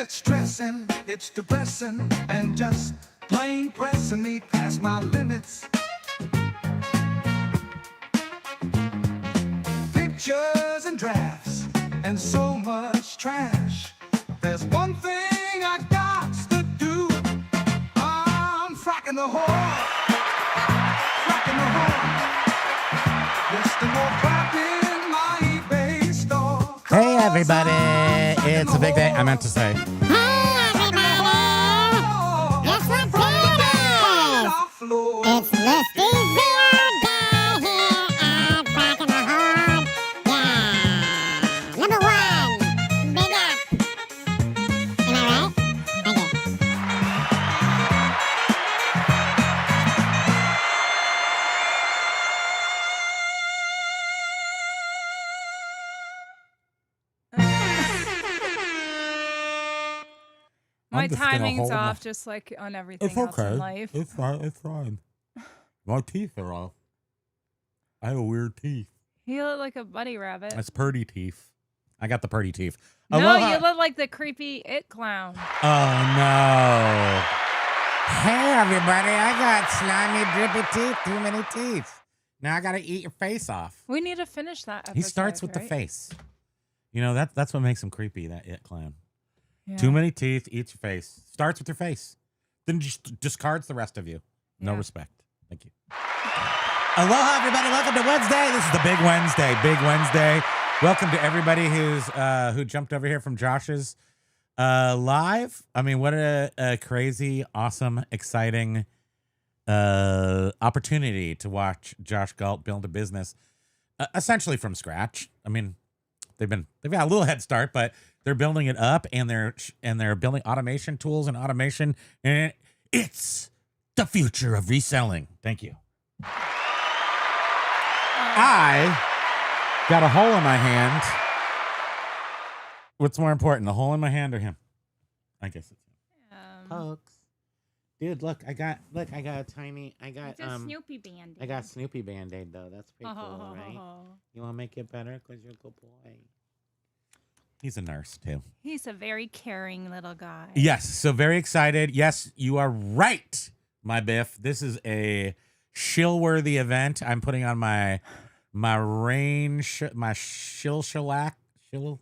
It's stressing, it's depressing, and just plain pressing me past my limits. Pictures and drafts, and so much trash. There's one thing I got to do. I'm fracking the Hoard. Fracking the Hoard. Listing more crap in my eBay store. Hey, everybody. It's a big day. I meant to say. Hey, everybody! Guess what day it is? It's ListEasier Day here at Fracking the Hoard. Yeah! Number 1, big up. Am I right? Thank you. My I'm just gonna timing's hold off, my- just like on everything It's else okay. in life. It's fine. It's fine. My teeth are off. I have weird teeth. You look like a bunny rabbit. That's purdy teeth. I got the purdy teeth. No, Aloha. you look like the creepy It clown. Oh, no. Hey, everybody. I got slimy, drippy teeth. Too many teeth. Now I got to eat your face off. We need to finish that episode. He starts with the right? face. You know, that's what makes him creepy, that It clown. Yeah. Too many teeth, eats your face. Starts with your face. Then just discards the rest of you. No Yeah. respect. Thank you. Aloha, everybody. Welcome to Wednesday. This is the Big Wednesday. Big Wednesday. Welcome to everybody who jumped over here from Josh's live. I mean, what a crazy, awesome, exciting opportunity to watch Josh Galt build a business essentially from scratch. I mean, they've got a little head start, but they're building it up, and they're building automation tools and automation, and it's the future of reselling. Thank you. I got a hole in my hand. What's more important, the hole in my hand or him? I guess it's him. Pokes. Dude, look, I got a tiny, It's a Snoopy band. I got Snoopy Band-Aid though. That's pretty cool, right? You want to make it better because you're a good boy. He's a nurse too. He's a very caring little guy. Yes, so very excited. Yes, you are right, my Biff. This is a shill-worthy event. I'm putting on my shill shellac. What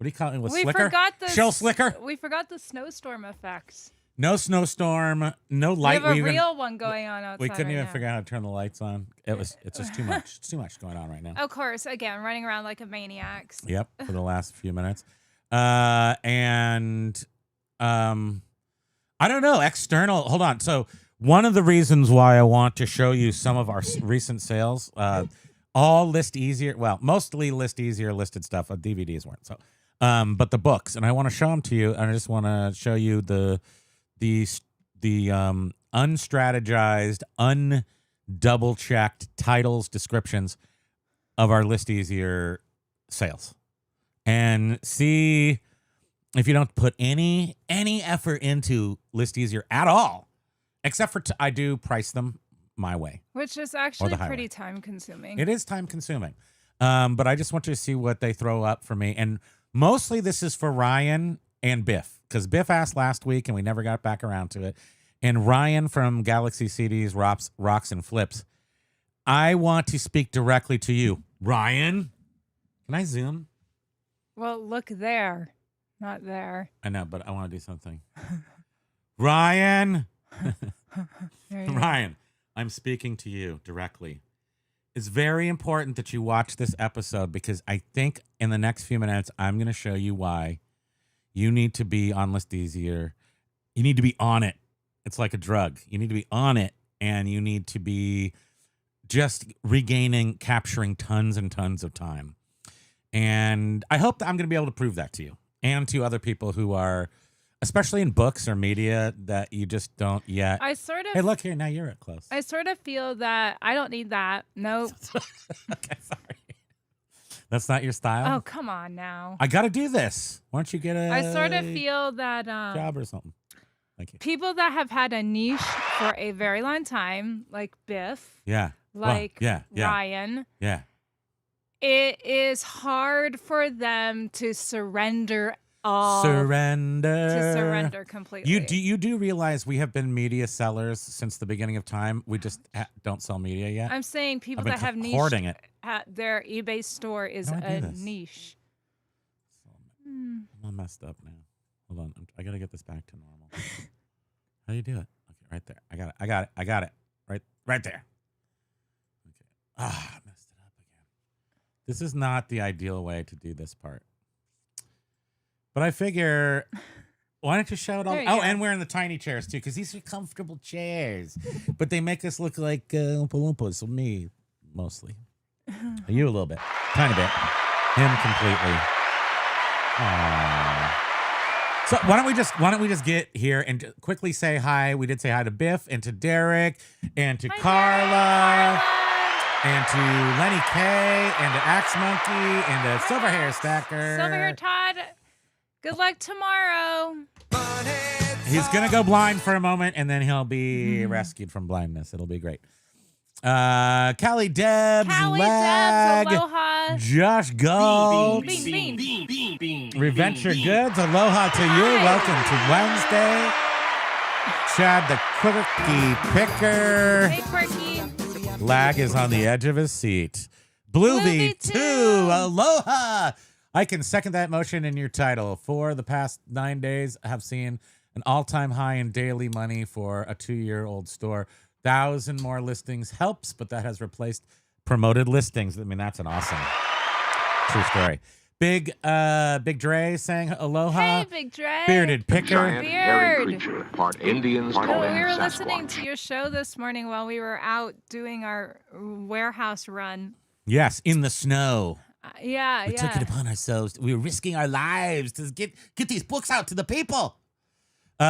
do you call it? With We slicker? forgot the Shill slicker? We forgot the snowstorm effects. No snowstorm, no light. We have a real one going on outside. We couldn't right even now. figure out how to turn the lights on. It's just too much. It's too much going on right now. Of course, again, running around like a maniac. Yep, for the last few minutes. I don't know, external. Hold on. So one of the reasons why I want to show you some of our recent sales, all ListEasier, well, mostly ListEasier listed stuff. DVDs weren't. So, but the books, and I want to show them to you. And I just want to show you the unstrategized, undouble checked titles, descriptions of our ListEasier sales, and see if you don't put any effort into ListEasier at all, except for I do price them my way. Which is actually highway. pretty time consuming. It is time consuming, but I just want you to see what they throw up for me, and mostly this is for Ryan and Biff, because Biff asked last week and we never got back around to it. And Ryan from Galaxy CDs, Rocks and Flips, I want to speak directly to you. Ryan, can I zoom? Well, look there, not there. I know, but I want to do something. Ryan, There you go. Ryan, I'm speaking to you directly. It's very important that you watch this episode, because I think in the next few minutes, I'm going to show you why you need to be on ListEasier. You need to be on it. It's like a drug. You need to be on it, and you need to be just capturing tons and tons of time. And I hope that I'm going to be able to prove that to you and to other people who are, especially in books or media, that you just don't yet. Hey, look here. Now you're at close. I sort of feel that I don't need that. Nope. Okay, sorry. That's not your style? Oh, come on now. I got to do this. Why don't you get a I sort of feel that job or something? Thank you. people that have had a niche for a very long time, like Biff, Yeah. like yeah. Ryan, Yeah. it is hard for them to surrender all surrender. to surrender completely. You do realize we have been media sellers since the beginning of time. We just don't sell media yet. I'm saying people I've been that have niche hoarding it. at their eBay store is How do I do a this? niche. I'm all messed up now. Hold on. I got to get this back to normal. How do you do it? Okay, right there. I got it. Right there. Okay. I messed it up again. This is not the ideal way to do this part. But I figure, why don't you show it all? There you Oh, go. and we're in the tiny chairs too, because these are comfortable chairs. But they make us look like Oompa Loompas. So me, mostly. You a little bit. Tiny bit. Him completely. Aww. So why don't we just get here and quickly say hi. We did say hi to Biff and to Derek and to Carla and to Lenny K and to Axe Monkey and to Silver Hair Stacker. Silver Hair Todd, good luck tomorrow. He's gonna go blind for a moment and then he'll be rescued from blindness. It'll be great. Callie Debs, Lag, aloha. Josh Gold, Bean, bean. Reventure Goods, aloha to you. Welcome to Wednesday. Chad the Quirky Picker. Hey, Quirky. Lag is on the edge of his seat. Blue Bluevy V2, too. aloha. I can second that motion in your title. For the past 9 days, I have seen an all-time high in daily money for a 2-year-old store. 1,000 more listings helps, but that has replaced promoted listings. I mean, that's an awesome true story. Big Dre saying aloha. Hey, Big Dre. Bearded Picker. Giant hairy Beard. creature, part Indians, part No, we were Sasquatch. listening to your show this morning while we were out doing our warehouse run. Yes, in the snow. Yeah. We took it upon ourselves. We were risking our lives to get these books out to the people.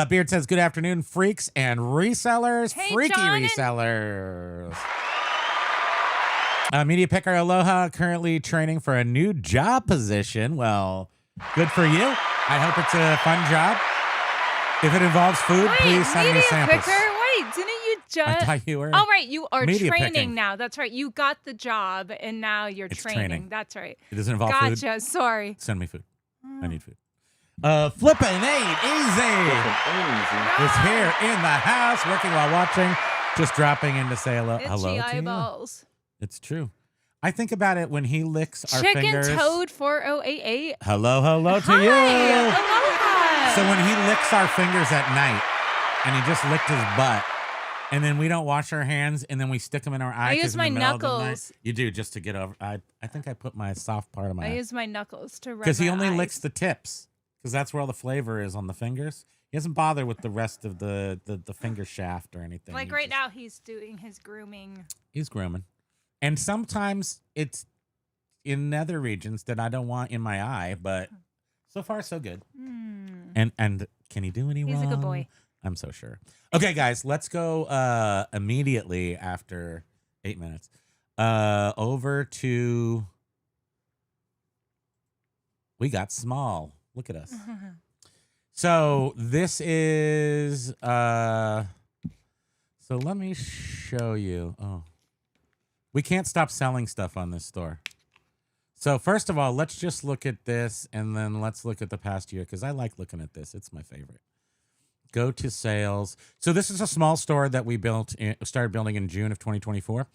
Beard says, good afternoon, freaks and resellers. Hey, Freaky John and- resellers. Media Picker Aloha, currently training for a new job position. Well, good for you. I hope it's a fun job. If it involves food, Wait, please send me Media samples. Picker. Wait, didn't you I just? thought you were. Oh, right. You are media training picking. now. That's right. You got the job, and now you're It's training. training. That's right. It doesn't involve Gotcha. food. Sorry. Send me food. I need food. Flippin' ain't easy. Is here in the house, working while watching. Just dropping in to say hello Itchy to you. eyeballs. It's true. I think about it when he licks our Chicken fingers. Toad 4088. Hello to Hi. you. Aloha. So when he licks our fingers at night, and he just licked his butt, and then we don't wash our hands, and then we stick them in our eye. I 'cause use in my the middle of the night- knuckles. You do, just to get over. I think I put my soft part of my I eye. use my knuckles to rub Because he my only eyes. licks the tips, because that's where all the flavor is on the fingers. He doesn't bother with the rest of the finger shaft or anything. Like He right just- now, he's doing his grooming. He's grooming. And sometimes it's in nether regions that I don't want in my eye, but so far so good. And can he do any He's wrong? a good boy. I'm so sure. Okay, guys, let's go immediately after 8 minutes over to We Got Small. Look at us. So this is so let me show you. Oh, we can't stop selling stuff on this store. So first of all, let's just look at this, and then let's look at the past year, because I like looking at this. It's my favorite. Go to sales. So this is a small store that we started building in June of 2024.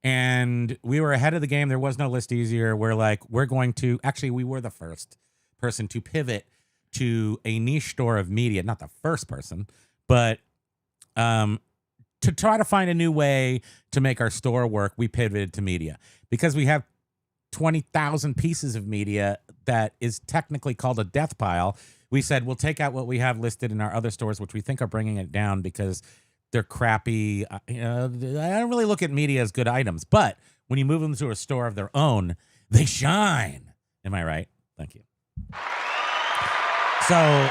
And we were ahead of the game. There was no ListEasier. We're going to, actually, we were the first person to pivot to a niche store of media. Not the first person, but to try to find a new way to make our store work, we pivoted to media. Because we have 20,000 pieces of media that is technically called a death pile. We said we'll take out what we have listed in our other stores, which we think are bringing it down because they're crappy. I don't really look at media as good items, but when you move them to a store of their own, they shine. Am I right? Thank you. So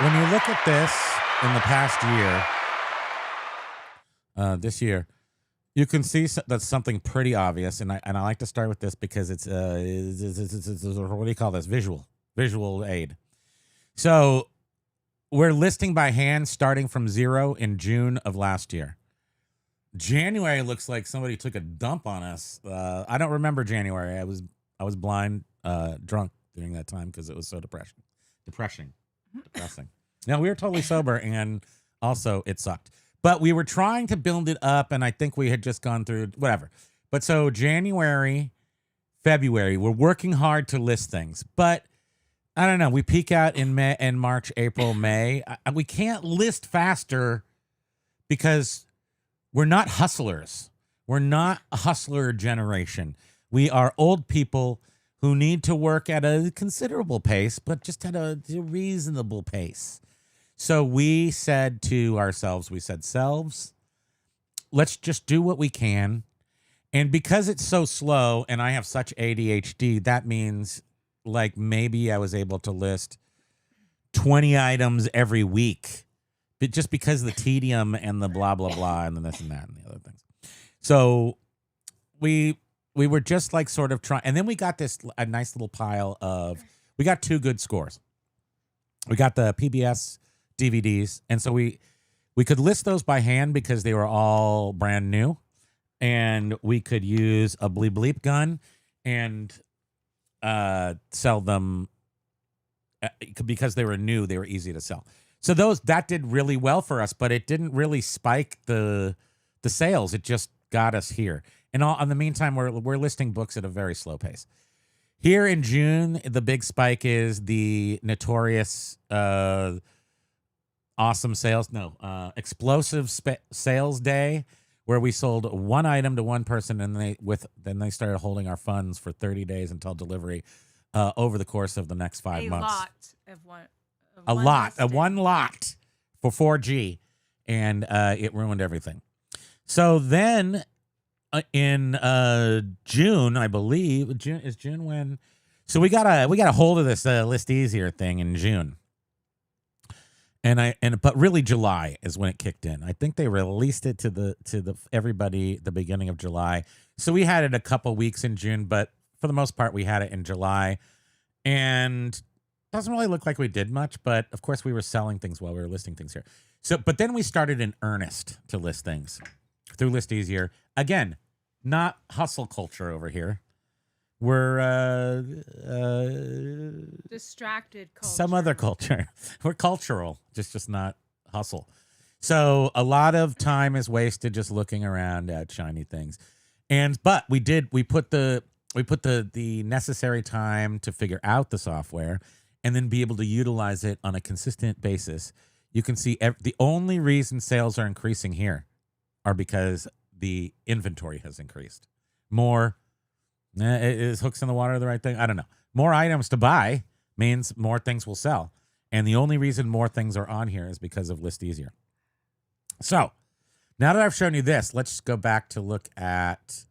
when you look at this in the past year, this year, you can see that's something pretty obvious, and I like to start with this because it's what do you call this? Visual aid. So we're listing by hand starting from 0 in June of last year. January looks like somebody took a dump on us. I don't remember January. I was blind, drunk during that time because it was so Depressing. No, we were totally sober, and also it sucked. But we were trying to build it up, and I think we had just gone through whatever. But so January, February, we're working hard to list things. But I don't know. We peak out in March, April, May. We can't list faster because we're not hustlers. We're not a hustler generation. We are old people who need to work at a considerable pace, but just at a reasonable pace. So we said to ourselves, selves, let's just do what we can. And because it's so slow and I have such ADHD, that means like maybe I was able to list 20 items every week, but just because of the tedium and the blah, blah, blah, and the this and that and the other things. So we were just like sort of trying, and then we got a nice little pile of, we got 2 good scores. We got the PBS DVDs, and so we could list those by hand because they were all brand new, and we could use a bleep bleep gun and sell them because they were new. They were easy to sell. So that did really well for us, but it didn't really spike the sales. It just got us here. And in the meantime, we're listing books at a very slow pace. Here in June, the big spike is the notorious explosive sales day, where we sold 1 item to one person, and then they started holding our funds for 30 days until delivery over the course of the next 5 months. One lot for 4G, and it ruined everything. So then in June, I believe, June when, so we got a hold of this ListEasier thing in June. But really July is when it kicked in. I think they released it to the everybody the beginning of July. So we had it a couple weeks in June, but for the most part we had it in July. And doesn't really look like we did much, but of course we were selling things while we were listing things here. So but then we started in earnest to list things through ListEasier. Again, not hustle culture over here. We're distracted culture. Some other culture. We're cultural, just not hustle. So a lot of time is wasted just looking around at shiny things. But we put the necessary time to figure out the software and then be able to utilize it on a consistent basis. You can see the only reason sales are increasing here are because the inventory has increased. More is hooks in the water the right thing? I don't know. More items to buy means more things will sell. And the only reason more things are on here is because of ListEasier. So now that I've shown you this, let's go back to look at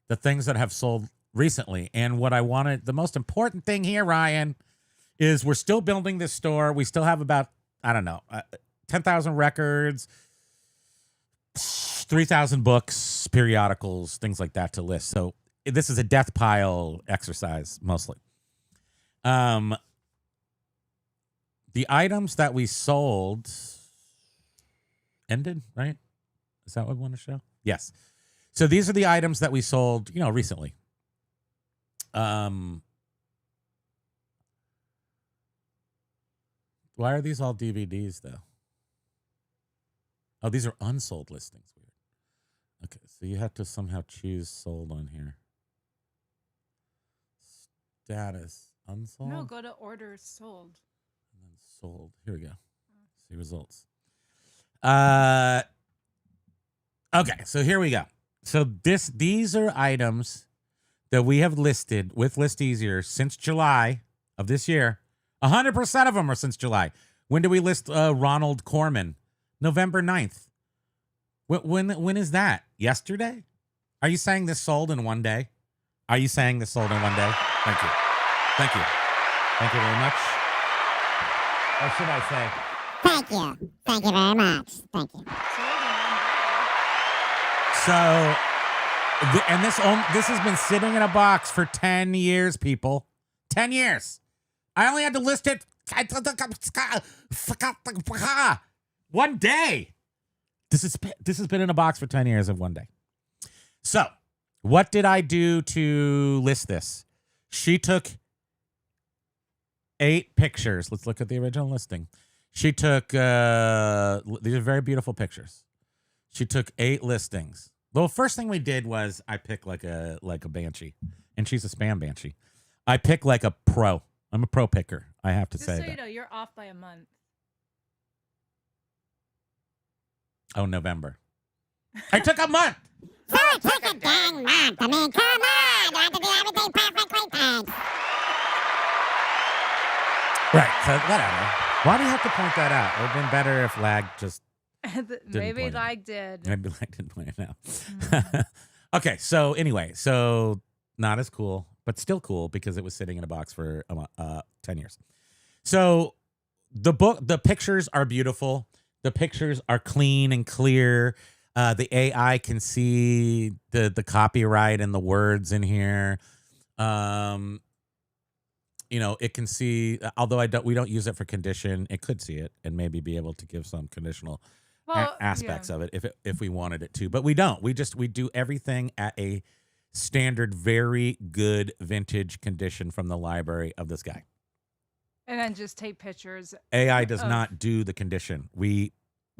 the things that have sold recently. And what I wanted, the most important thing here, Ryan, is we're still building this store. We still have about, 10,000 records, 3,000 books, periodicals, things like that to list. So this is a death pile exercise mostly. The items that we sold ended, right? Is that what we want to show? Yes. So these are the items that we sold, recently. Why are these all DVDs though? Oh, these are unsold listings. Weird. Okay, so you have to somehow choose sold on here. Status unsold. No, go to orders sold. And then sold. Here we go. See results. Okay, so here we go. So these are items that we have listed with ListEasier since July of this year. 100% of them are since July. When did we list Ronald Corman? November 9th. When is that? Yesterday? Are you saying this sold in one day? Are you saying this sold in one day? Thank you. Thank you. Thank you very much. Or should I say? Thank you. Thank you very much. Thank you. So, and this has been sitting in a box for 10 years, people. 10 years. I only had to list it one day. This has been in a box for 10 years of one day. So, what did I do to list this? She took 8 pictures. Let's look at the original listing. She took these are very beautiful pictures. She took 8 listings. The first thing we did was I picked like a banshee, and she's a spam banshee. I pick like a pro. I'm a pro picker. I have to Just say so that. you know, you're off by a month. Oh, November. I took a month. So it took a dang month. I mean, come on. You have to do everything perfectly. Thanks. Right. So whatever. Why do you have to point that out? It would have been better if Lag just Maybe point it out. like did. maybe Lag didn't point it out. Okay. So anyway, so not as cool, but still cool because it was sitting in a box for 10 years. So the pictures are beautiful. The pictures are clean and clear. The AI can see the copyright and the words in here. It can see. Although we don't use it for condition, it could see it and maybe be able to give some conditional aspects of it if we wanted it to. But we don't. We do everything at a standard, very good vintage condition from the library of this guy. And then just take pictures. AI does not do the condition. We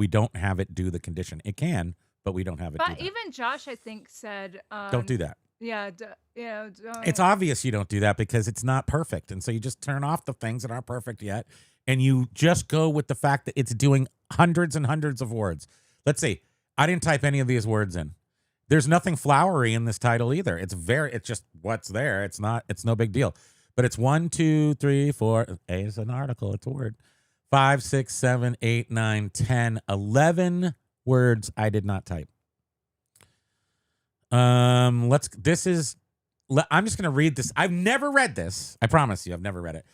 don't have it do the condition. It can, but we don't have it do But that. even Josh, I think, said... Don't do that. Yeah, don't. It's obvious you don't do that because it's not perfect. And so you just turn off the things that aren't perfect yet, and you just go with the fact that it's doing hundreds and hundreds of words. Let's see. I didn't type any of these words in. There's nothing flowery in this title either. It's just what's there. It's no big deal. But it's 1, 2, 3, 4. A is an article. It's a word. 5, 6, 7, 8, 9, 10, 11 words I did not type. I'm just going to read this. I've never read this. I promise you, I've never read it.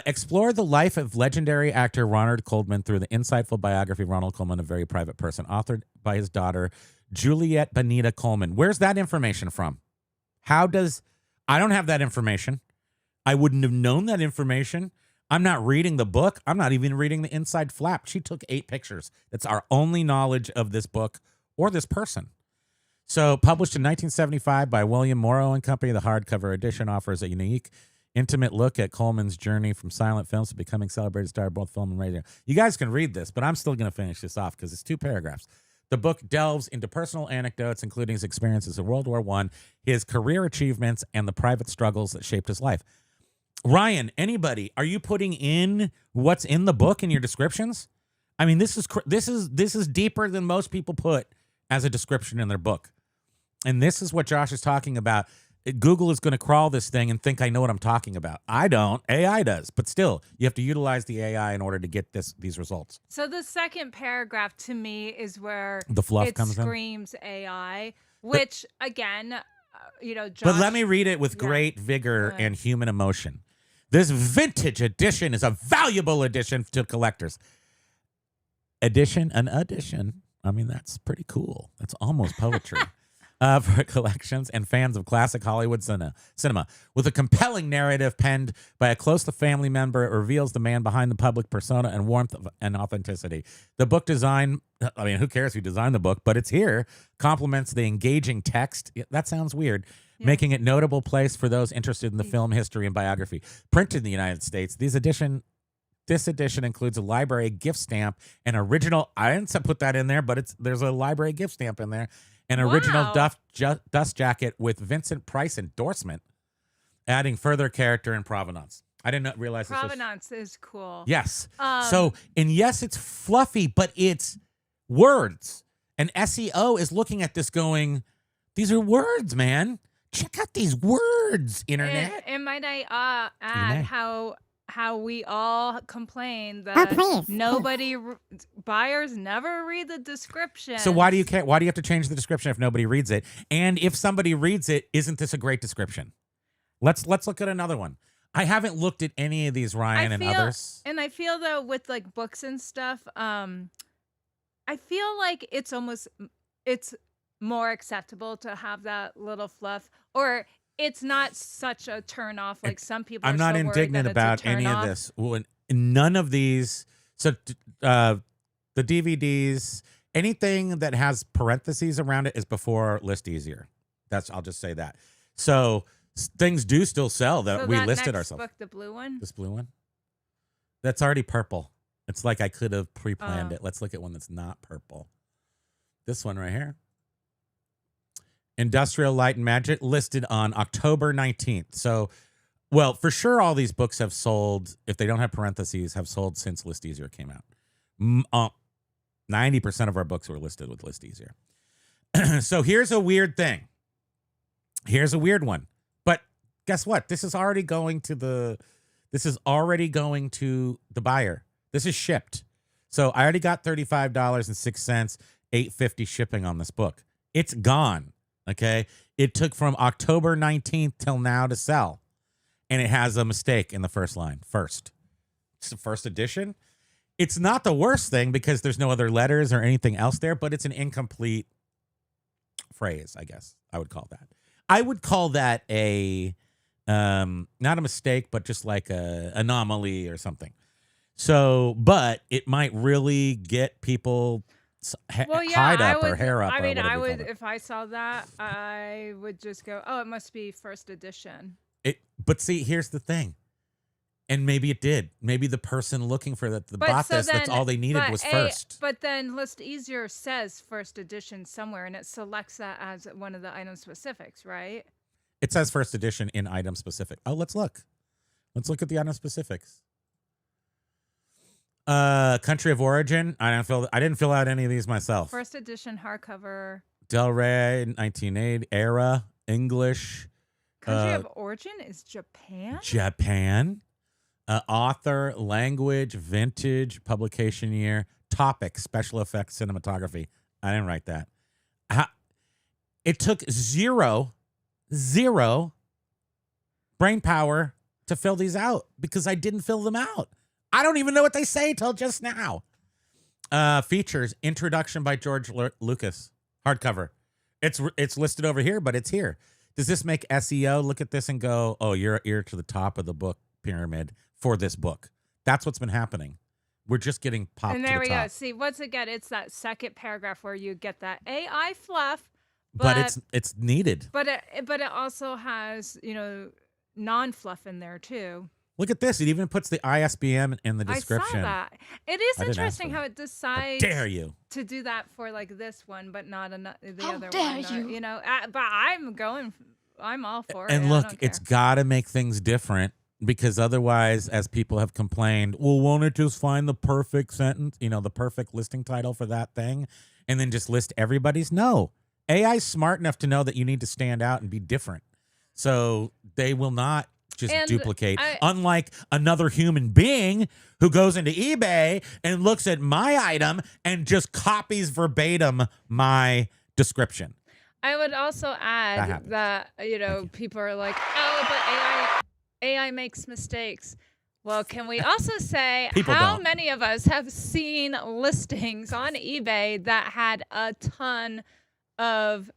Explore the life of legendary actor Ronald Colman through the insightful biography of Ronald Colman, a very private person, authored by his daughter, Juliet Benita Colman. Where's that information from? I don't have that information. I wouldn't have known that information. I'm not reading the book. I'm not even reading the inside flap. She took 8 pictures. That's our only knowledge of this book or this person. So, published in 1975 by William Morrow and Company, the hardcover edition offers a unique, intimate look at Coleman's journey from silent films to becoming celebrated star of both film and radio. You guys can read this, but I'm still going to finish this off because it's 2 paragraphs. The book delves into personal anecdotes, including his experiences in World War I, his career achievements, and the private struggles that shaped his life. Ryan, anybody, are you putting in what's in the book in your descriptions? I mean, this is deeper than most people put as a description in their book. And this is what Josh is talking about. Google is going to crawl this thing and think I know what I'm talking about. I don't. AI does. But still, you have to utilize the AI in order to get these results. So the second paragraph to me is where The fluff it comes in? screams AI, which again, Josh, But let me read it with great vigor and human emotion. This vintage edition is a valuable addition to collectors. An addition. I mean, that's pretty cool. That's almost poetry. For collections and fans of classic Hollywood cinema. With a compelling narrative penned by a close family member, it reveals the man behind the public persona and warmth and authenticity. The book design, I mean, who cares who designed the book, but it's here, complements the engaging text. That sounds weird. Yeah. Making it notable place for those interested in the film history and biography. Printed in the United States, this edition includes a library gift stamp, an original, I didn't put that in there, but there's a library gift stamp in there. An original dust jacket with Vincent Price endorsement, adding further character and provenance. I didn't realize provenance is cool. Yes. Yes, it's fluffy, but it's words. And SEO is looking at this going, these are words, man. Check out these words, internet. And might I add how we all complain that buyers never read the description. So why do you care? Why do you have to change the description if nobody reads it? And if somebody reads it, isn't this a great description? Let's look at another one. I haven't looked at any of these, Ryan, and others. And I feel though with like books and stuff, I feel like it's more acceptable to have that little fluff, or it's not such a turn off like some people. I'm not indignant about any of this. None of these. So the DVDs, anything that has parentheses around it is before ListEasier. I'll just say that. So Things do still sell that So we that listed next ourselves. book, the blue one. This blue one? That's already purple. It's like I could have pre-planned Oh. it. Let's look at one that's not purple. This one right here. Industrial Light and Magic, listed on October 19th. So, well, for sure all these books have sold, if they don't have parentheses, have sold since ListEasier came out. 90% of our books were listed with ListEasier. So here's a weird thing. Here's a weird one. But guess what? This is already going to the buyer. This is shipped. So I already got $35.06, $8.50 shipping on this book. It's gone. Okay. It took from October 19th till now to sell. And it has a mistake in the first line. First. It's the first edition. It's not the worst thing because there's no other letters or anything else there, but it's an incomplete phrase, I guess I would call that. I would call that a not a mistake, but just like a anomaly or something. So, but it might really get people hide up or hair up. I mean, or I whatever you would, call it. if I saw that, I would just go, oh, it must be first edition. But see, here's the thing. And maybe it did. Maybe the person looking for that bought so this. That's then- all they needed but was first. But then ListEasier says first edition somewhere, and it selects that as one of the item specifics, right? It says first edition in item specific. Oh, let's look. Let's look at the item specifics. Country of origin. I didn't fill out any of these myself. First edition hardcover. Del Rey, 1980 era, English. Country of origin is Japan. Japan. Author, language, vintage, publication year, topic, special effects, cinematography. I didn't write that. It took zero brain power to fill these out because I didn't fill them out. I don't even know what they say till just now. Features, introduction by George Lucas, hardcover. It's listed over here, but it's here. Does this make SEO look at this and go, oh, you're to the top of the book pyramid for this book? That's what's been happening. We're just getting popped And to there the we go. top. See, once again, it's that second paragraph where you get that AI fluff, But it's needed. but it also has, non-fluff in there too. Look at this. It even puts the ISBN in the description. I saw that. It is I didn't ask interesting for how that. it decides Dare you? to do that for like this one, but not the How other dare one. you. But I'm all for it. And I look, don't it's care. got to make things different because otherwise, as people have complained, well, won't it just find the perfect sentence, the perfect listing title for that thing and then just list everybody's? No. AI's smart enough to know that you need to stand out and be different. So they will not just And duplicate. Unlike another human being who goes into eBay and looks at my item and just copies verbatim my description. I would also add happens. that, people are like, oh, but AI makes mistakes. Well, can we also say People how don't. many of us have seen listings on eBay that had a ton of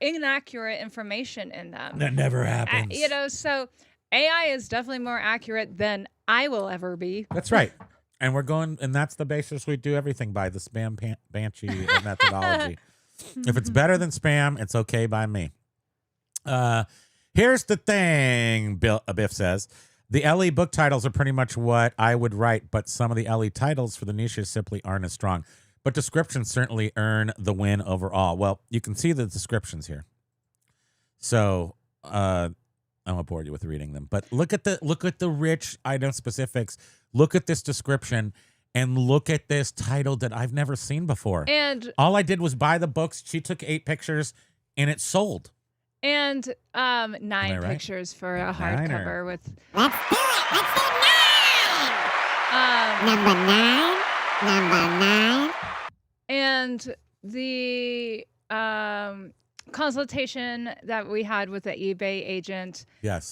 inaccurate information in them? That never happens. So AI is definitely more accurate than I will ever be. That's right. And and that's the basis we do everything by, the spam banshee methodology. If it's better than spam, it's okay by me. Here's the thing, Biff says. The LE book titles are pretty much what I would write, but some of the LE titles for the niches simply aren't as strong. But descriptions certainly earn the win overall. Well, you can see the descriptions here. So I won't bore you with reading them. But look at the rich item specifics. Look at this description. And look at this title that I've never seen before. And all I did was buy the books. She took 8 pictures, and it sold. And 9 right? pictures for a Niner. hardcover with Let's do it. Let's do 9. um Number 9. and the consultation that we had with the eBay agent, Yes.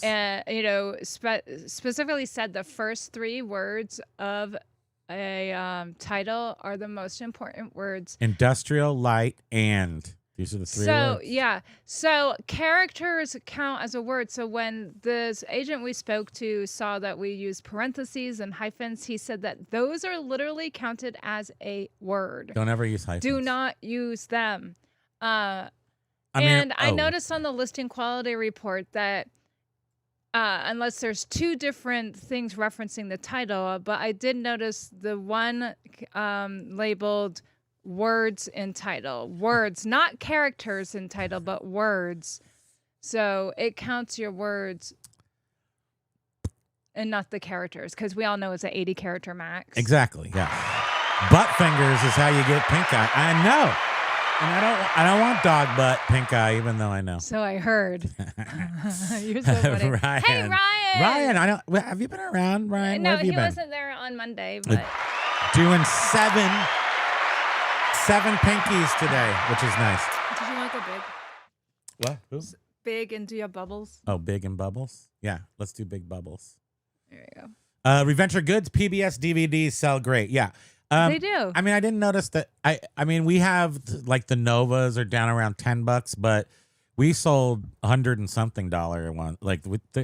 specifically said the first 3 words of a title are the most important words. Industrial, light, and. These are the 3 words. So characters count as a word. So when this agent we spoke to saw that we used parentheses and hyphens, he said that those are literally counted as a word. Don't ever use hyphens. Do not use them. I I noticed on the listing quality report that unless there's two different things referencing the title, but I did notice the one labeled words in title. Words, not characters in title, but words. So it counts your words and not the characters, because we all know it's an 80 character max. Exactly. Yeah. Butt fingers is how you get pink eye. I know. And I don't want dog butt pink eye, even though I know. So I heard. You're so funny. Ryan. Hey, Ryan. Ryan, I don't. Have you been around, Ryan? No, Where have you he been? wasn't there on Monday, but Doing seven pinkies today, which is nice. did you want to go big? What? Who? Big and do your bubbles? Oh, big and bubbles? Yeah, let's do big bubbles. There you go. Reventure Goods PBS DVDs sell great. Yeah. They do. I mean, I didn't notice that. I mean, we have like the Novas are down around $10, but we sold $100 and something one. Like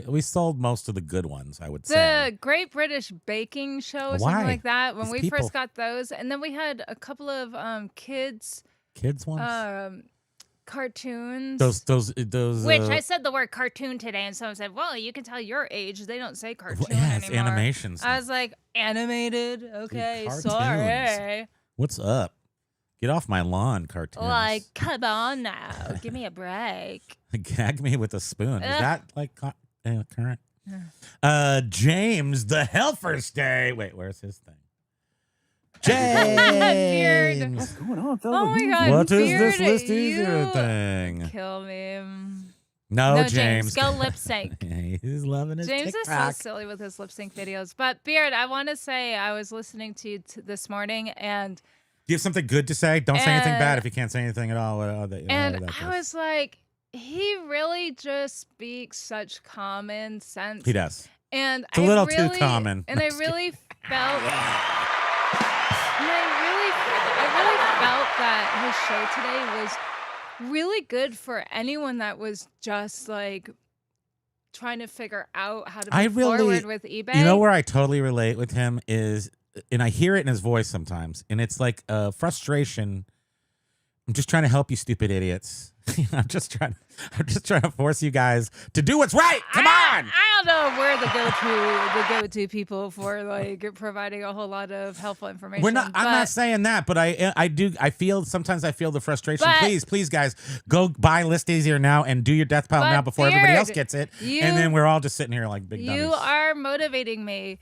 we sold most of the good ones, I would say. The Great British Baking Show or Why? something like that. When These we people- first got those, and then we had a couple of kids ones. cartoons. Those. Which I said the word cartoon today, and someone said, "Well, you can tell your age. They don't say cartoon yeah, it's anymore." animations. I was like, "Animated? Okay, cartoons. sorry." What's up? Get off my lawn, cartoons. Like, come on now, give me a break. Gag me with a spoon. Is that like current? James, the Helfer's Day. Wait, where's his thing? Beard. James. What's going on, fella? Oh my God, What is Beard, this list easier you thing? kill me. No, James, go lip sync. He's loving his James is so TikTok. silly with his lip sync videos. But Beard, I want to say I was listening to you this morning, and Do you have something good to say? Don't say anything And- bad if you can't say anything at all. I was like, he really just speaks such common sense. He does. And It's a little too common. And I really felt. And I really felt that his show today was really good for anyone that was just like trying to figure out how to move forward with eBay. You know where I totally relate with him is, and I hear it in his voice sometimes, and it's like a frustration. I'm just trying to help you, stupid idiots. I'm just trying to force you guys to do what's right. Come on. I don't know where the go-to people for like providing a whole lot of helpful information. I'm not saying that, but I feel sometimes I feel the frustration. But- Please, guys, go buy ListEasier now and do your death pile But now before everybody Beard, else gets it, and then we're all just sitting here like big dummies. You are motivating me.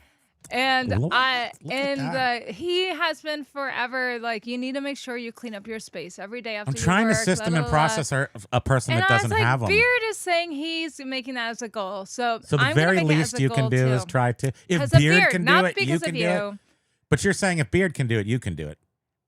And Look at that. he has been forever like, you need to make sure you clean up your space every day after I'm trying you work, to system blah, and blah, blah. process a person And that I was doesn't like, have them. Beard is saying he's making that as a goal. So So the I'm gonna very make it least as a you can goal, do too. is try to. If Because of Beard can do not it, you because can of do you. it. But you're saying if Beard can do it, you can do it.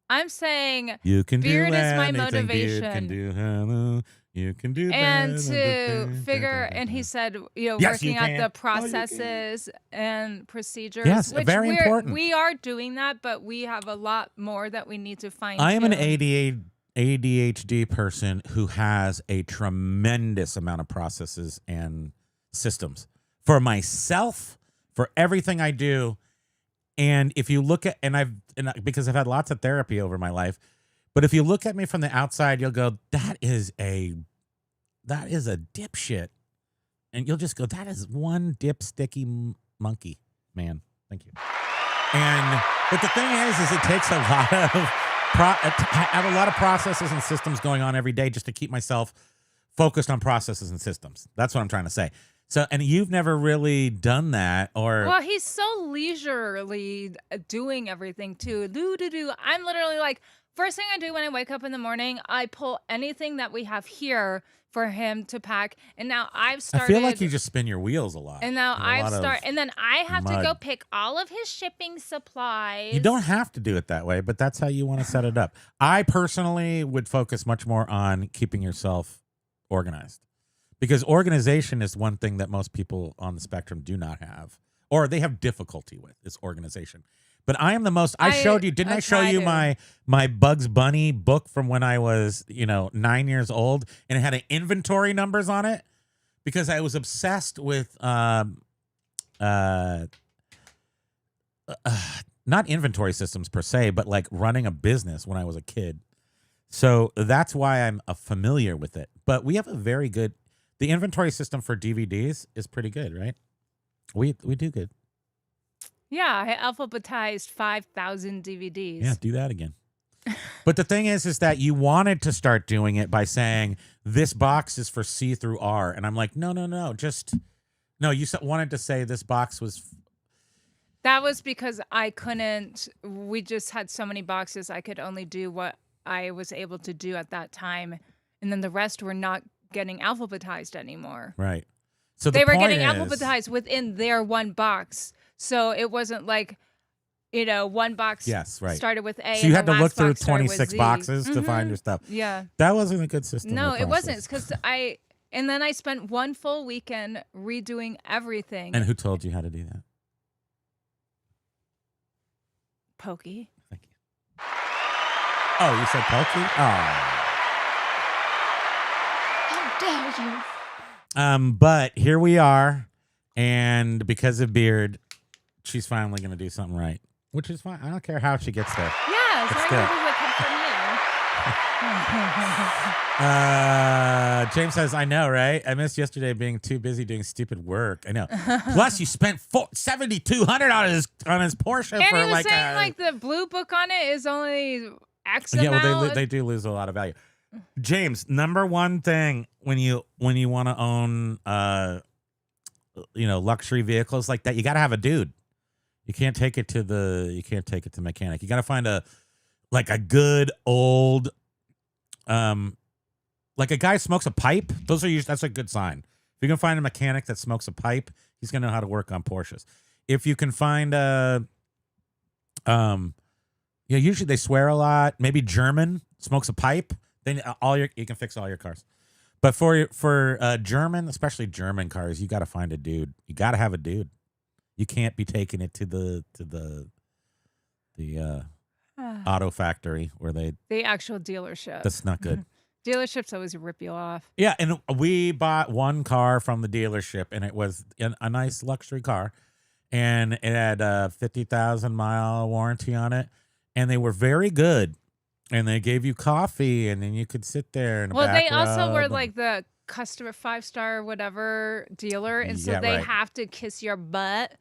I'm saying You can Beard do is my anything Beard motivation. can do. Hello, you can do and that. to figure, and he said, Yes, you working out can. the Oh, processes and procedures. Yes, which very important. We are doing that, but we have a lot more that we need to find. I am an ADHD person who has a tremendous amount of processes and systems for myself, for everything I do. And if you look at, because I've had lots of therapy over my life, but if you look at me from the outside, you'll go, that is a dipshit. And you'll just go, that is one dipsticky monkey, man. Thank you. But the thing is it takes a lot of, I have a lot of processes and systems going on every day just to keep myself focused on processes and systems. That's what I'm trying to say. So, and you've never really done that, or Well, he's so leisurely doing everything too. I'm literally like, first thing I do when I wake up in the morning, I pull anything that we have here for him to pack. And now I've I started. feel like you just spin your wheels a lot. And now and then I have to go mud. pick all of his shipping supplies. You don't have to do it that way, but that's how you want to set it up. I personally would focus much more on keeping yourself organized, because organization is one thing that most people on the spectrum do not have, or they have difficulty with, is organization. But I am the most. I showed you, didn't I show try you to. my Bugs Bunny book from when I was 9 years old, and it had an inventory numbers on it because I was obsessed with not inventory systems per se, but like running a business when I was a kid. So that's why I'm familiar with it. But we have a very good. The inventory system for DVDs is pretty good, right? We do good. Yeah, I alphabetized 5,000 DVDs. Yeah, do that again. But the thing is that you wanted to start doing it by saying this box is for C through R, and I'm like, no, just no. You wanted to say this box was. That was because I couldn't. We just had so many boxes. I could only do what I was able to do at that time, and then the rest were not getting alphabetized anymore. Right. So they were getting is, alphabetized within their one box, so it wasn't like, one box started with A. So you and had the to look last through box started with 26 Z. boxes to find your stuff. Yeah. That wasn't a good system. No, of it wasn't. process. Because and then I spent one full weekend redoing everything. And who told you how to do that? Pokey. Thank you. Oh, you said Pokey? Oh. How dare you? But here we are, and because of Beard, she's finally going to do something right, which is fine. I don't care how she gets there. Yeah, as Let's long do as it. it doesn't come from James says, I know, right? I missed yesterday being too busy doing stupid work. I know. Plus, you spent $7,200 on his Porsche And for he was like saying, like, the blue book on it is only X amount. Yeah, well, they do lose a lot of value. James, number one thing when you want to own luxury vehicles like that, you got to have a dude. You can't take it to mechanic. You got to find a good old like a guy smokes a pipe. That's a good sign. If you can find a mechanic that smokes a pipe, he's going to know how to work on Porsches. If you can find usually they swear a lot. Maybe German smokes a pipe. Then you can fix all your cars. But for German, especially German cars, you got to find a dude. You got to have a dude. You can't be taking it to the auto factory where the actual dealership. That's not good. Dealerships always rip you off. Yeah, and we bought one car from the dealership, and it was a nice luxury car, and it had a 50,000-mile warranty on it, and they were very good. And they gave you coffee, and then you could sit there. And they also were like the customer 5-star whatever dealer, and so they have to kiss your butt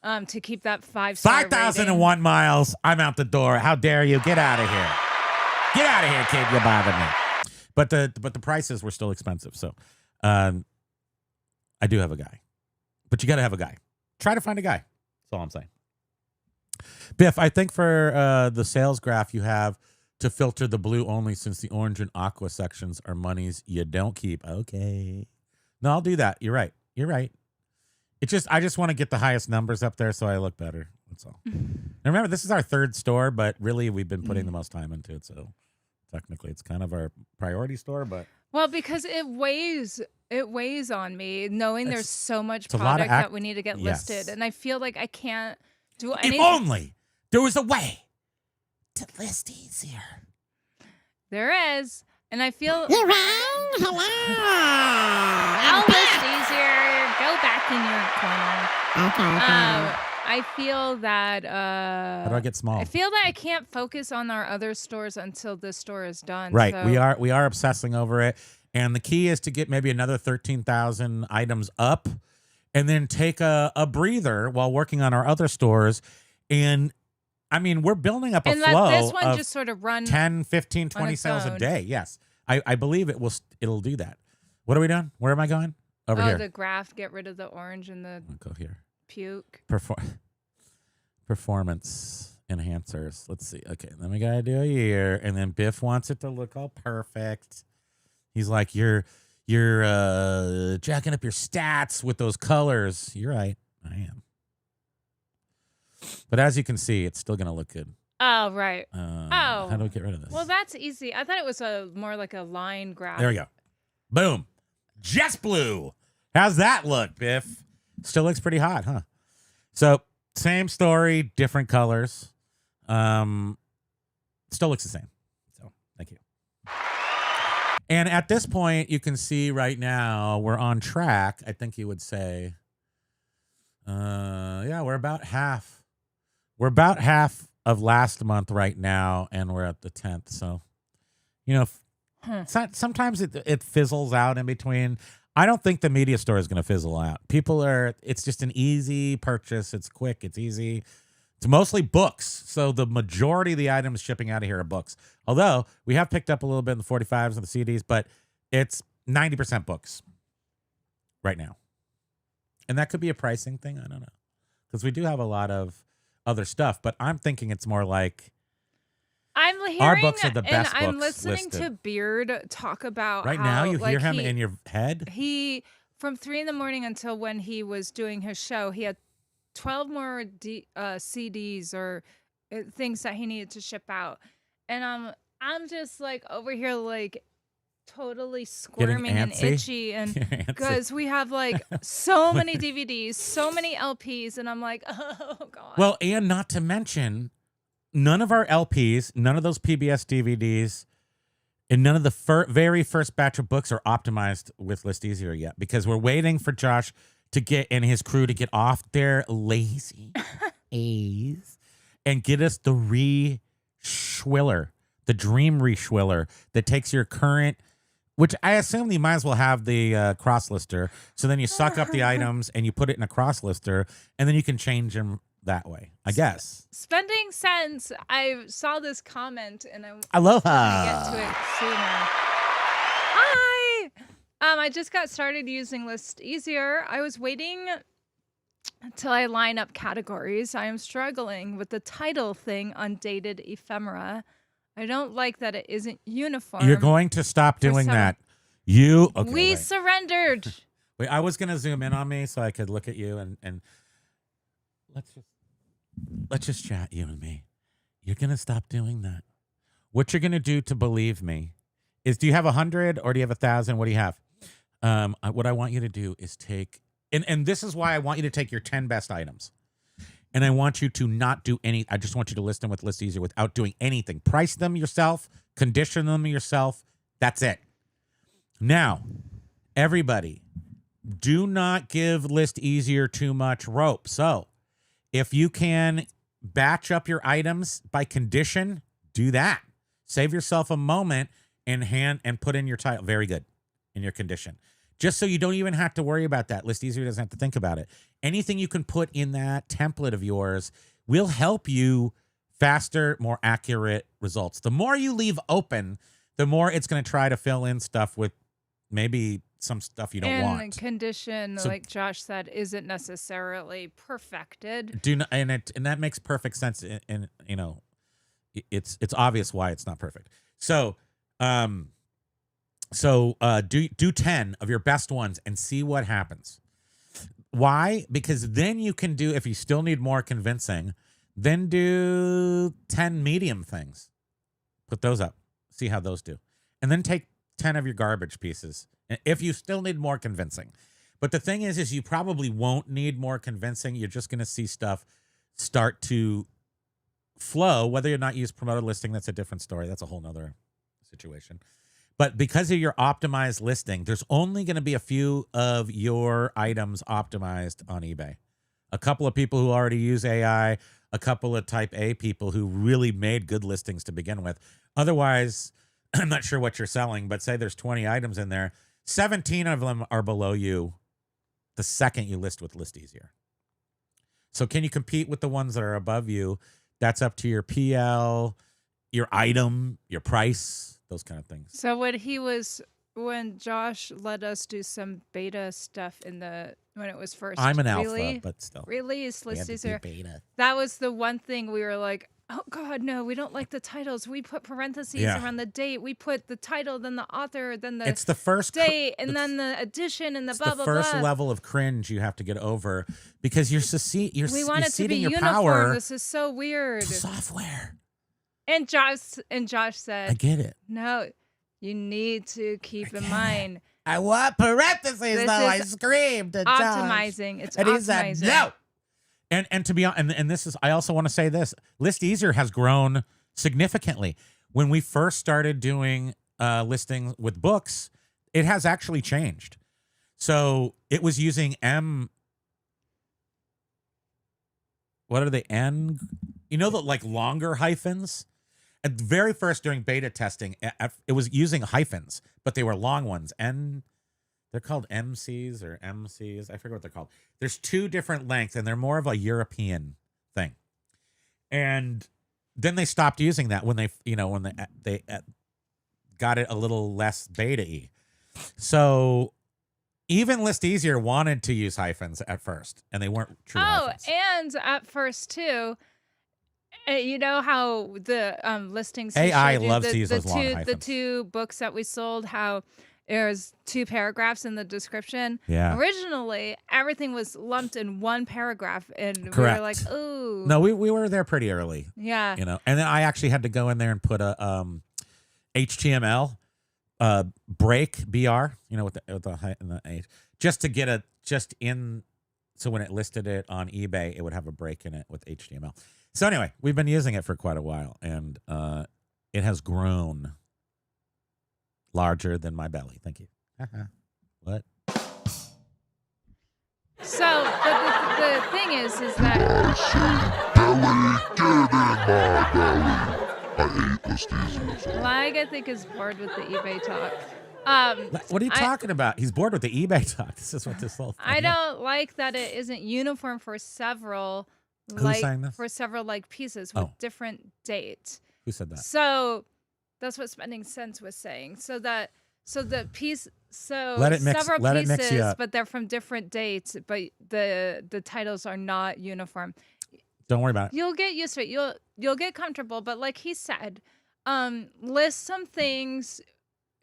to keep that 5-star. 5,001 miles. I'm out the door. How dare you? Get out of here! Get out of here, kid! You bother me. But the prices were still expensive. So, I do have a guy, but you got to have a guy. Try to find a guy. That's all I'm saying. Biff, I think for the sales graph you have to filter the blue only, since the orange and aqua sections are monies you don't keep. Okay. No, I'll do that. You're right. I just want to get the highest numbers up there so I look better. That's all. And remember, this is our third store, but really we've been putting the most time into it. So technically it's kind of our priority store, but. Well, because it weighs on me knowing there's so much a lot of product that we need to get listed. And I feel like I can't do anything. If only there was a way to list easier. There is. And I feel You rang? Hello. I'll list easier. Go back in your corner. Okay. I feel that How do I get small? I feel that I can't focus on our other stores until this store is done. Right. So. We are obsessing over it. And the key is to get maybe another 13,000 items up and then take a breather while working on our other stores. And I mean, we're building up a flow let this one of just sort of run 10, 15, 20 sales a day. Yes. I believe it'll do that. What are we doing? Where am I going? Over here. The graph, get rid of the orange and the I'll go here. puke. Performance enhancers. Let's see. Okay, then we gotta do a year, and then Biff wants it to look all perfect. He's like, you're jacking up your stats with those colors. You're right. I am. But as you can see, it's still gonna look good. Oh, right. How do we get rid of this? Well, that's easy. I thought it was more like a line graph. There we go. Boom. Just blue. How's that look, Biff? Still looks pretty hot, huh? So same story, different colors. Still looks the same. So thank you. And at this point, you can see right now we're on track. I think you would say, we're about half. We're about half of last month right now, and we're at the 10th. So, sometimes it fizzles out in between. I don't think the media store is going to fizzle out. It's just an easy purchase. It's quick. It's easy. It's mostly books. So the majority of the items shipping out of here are books. Although we have picked up a little bit in the 45s and the CDs, but it's 90% books right now. And that could be a pricing thing. I don't know. Because we do have a lot of other stuff, but I'm thinking it's more like I'm hearing, our books are the best and I'm books listening listed. to Beard talk about Right how, now, you like, hear him in your head? He, from 3 in the morning until when he was doing his show, he had 12 more CDs or things that he needed to ship out. And I'm just like over here like totally squirming and antsy? itchy, and You're antsy. because we have like so many DVDs, so many LPs, and I'm like, oh God. Well, and not to mention, none of our LPs, none of those PBS DVDs, and none of the very first batch of books are optimized with ListEasier yet, because we're waiting for Josh to get and his crew to get off their lazy A's and get us the re-schwiller, the dream re-schwiller that takes your current, which I assume you might as well have the cross lister. So then you suck up the items and you put it in a cross lister, and then you can change them that way, I guess. Spending cents. I saw this comment and I Aloha. get to it sooner. Hi. I just got started using ListEasier. I was waiting until I line up categories. I am struggling with the title thing on dated ephemera. I don't like that it isn't uniform. You're going to stop doing some- that. We Wait. surrendered. Wait, I was gonna zoom in on me so I could look at you and let's just chat, you and me. You're gonna stop doing that. What you're gonna do to believe me is, do you have 100 or do you have 1,000? What do you have? What I want you to do is take, and this is why I want you to take your 10 best items. And I want you to not do any, I just want you to list them with ListEasier without doing anything. Price them yourself, condition them yourself. That's it. Now, everybody, do not give ListEasier too much rope. So if you can batch up your items by condition, do that. Save yourself a moment and put in your title. Very good. In your condition. Just so you don't even have to worry about that. ListEasier doesn't have to think about it. Anything you can put in that template of yours will help you faster, more accurate results. The more you leave open, the more it's going to try to fill in stuff with maybe some stuff you don't and want. Condition, So- like Josh said, isn't necessarily perfected. And that makes perfect sense. And you know, it's obvious why it's not perfect. So, do 10 of your best ones and see what happens. Why? Because then you can do, if you still need more convincing, then do 10 medium things. Put those up. See how those do. And then take 10 of your garbage pieces if you still need more convincing. But the thing is you probably won't need more convincing. You're just going to see stuff start to flow. Whether or not you use promoted listing, that's a different story. That's a whole nother situation. But because of your optimized listing, there's only going to be a few of your items optimized on eBay. A couple of people who already use AI, a couple of type A people who really made good listings to begin with. Otherwise, I'm not sure what you're selling, but say there's 20 items in there. 17 of them are below you the second you list with ListEasier. So can you compete with the ones that are above you? That's up to your PL, your item, your price, those kind of things. So when Josh let us do some beta stuff when it was first I'm an alpha, but still. released, We had to do ListEasier, beta. that was the one thing we were like, oh God, no, we don't like the titles. We put parentheses around the date. We put the title, then the author, then the It's the first date, and then the edition, and the it's blah, the blah, first blah. level of cringe you have to get over because you're We want it to be ceding your uniform. power This is so weird. to software. And Josh said, I get it. no, you need to keep in mind I want parentheses This though. I is screamed at Josh. optimizing. It's And he said optimizing. no. And to be honest, and this is, I also want to say this, ListEasier has grown significantly. When we first started doing listings with books, it has actually changed. So it was using what are they? You know, the like longer hyphens? At the very first during beta testing, it was using hyphens, but they were long ones. They're called MCs or MCs. I forget what they're called. There's 2 different lengths, and they're more of a European thing. And then they stopped using that when they got it a little less beta-y. So even ListEasier wanted to use hyphens at first, and they weren't true hyphens. And at first too, you know how the listings AI showed you loves to use those long the hyphens. 2 books that we sold, how there's 2 paragraphs in the description. Yeah. Originally, everything was lumped in 1 paragraph, and Correct. we were like, "Ooh." No, we were there pretty early. Yeah. And then I actually had to go in there and put a HTML break BR, with the height and the H, just to get so when it listed it on eBay, it would have a break in it with HTML. So anyway, we've been using it for quite a while, and it has grown larger than my belly. Thank you. What? So the thing is that Lag, I think, is bored with the eBay talk. What are you talking about? He's bored with the eBay talk. This is what this whole thing I is. don't like that it isn't uniform for several Who's saying this? pieces with different dates. Who said that? So that's what Spending Sense was saying. So the piece, Let it mix- several let it pieces, mix you up. but they're from different dates, but the titles are not uniform. Don't worry about it. You'll get used to it. You'll get comfortable, but like he said, list some things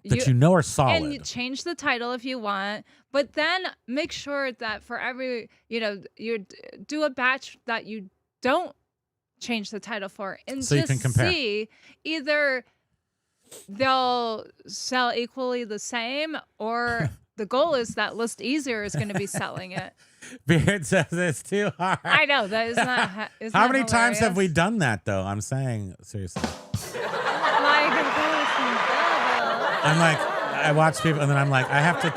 That you know are solid. and you change the title if you want, but then make sure that for every, you do a batch that you don't change the title for, and So you just can compare. see either they'll sell equally the same, or the goal is that ListEasier is going to be selling it. Beard says it's too hard. I know that is not. Isn't How that many times have we hilarious? done that, though? I'm saying, seriously. Like, I'm like, I watch people, and then I'm like, I have to,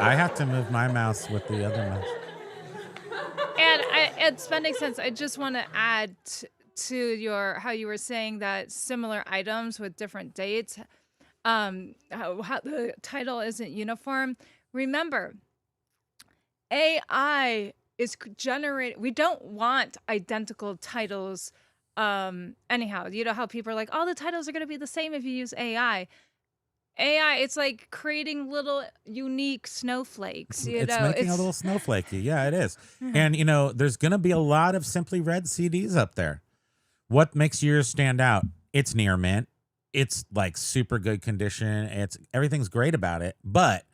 I have to move my mouse with the other mouse. and Spending Sense, I just want to add to how you were saying that similar items with different dates, how the title isn't uniform. Remember, AI is generating. We don't want identical titles. Anyhow, you know how people are like, all the titles are going to be the same if you use AI. It's like creating little unique snowflakes. It's making a little snowflakey. Yeah, it is. And, there's going to be a lot of Simply Red CDs up there. What makes yours stand out? It's near mint. It's like super good condition. Everything's great about it. But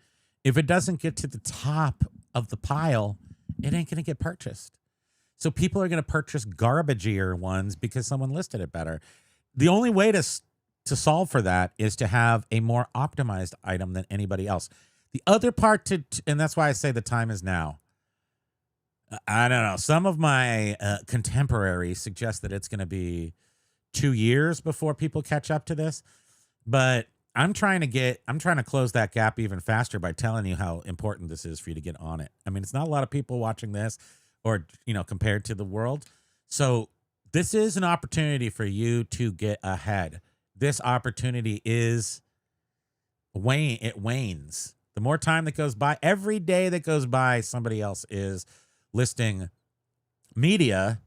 if it doesn't get to the top of the pile, it ain't going to get purchased. So people are going to purchase garbagier ones because someone listed it better. The only way to solve for that is to have a more optimized item than anybody else. The other part and that's why I say the time is now. I don't know. Some of my contemporaries suggest that it's going to be 2 years before people catch up to this, but I'm trying to close that gap even faster by telling you how important this is for you to get on it. I mean, it's not a lot of people watching this, or compared to the world. So this is an opportunity for you to get ahead. This opportunity is it wanes. The more time that goes by, every day that goes by, somebody else is listing media,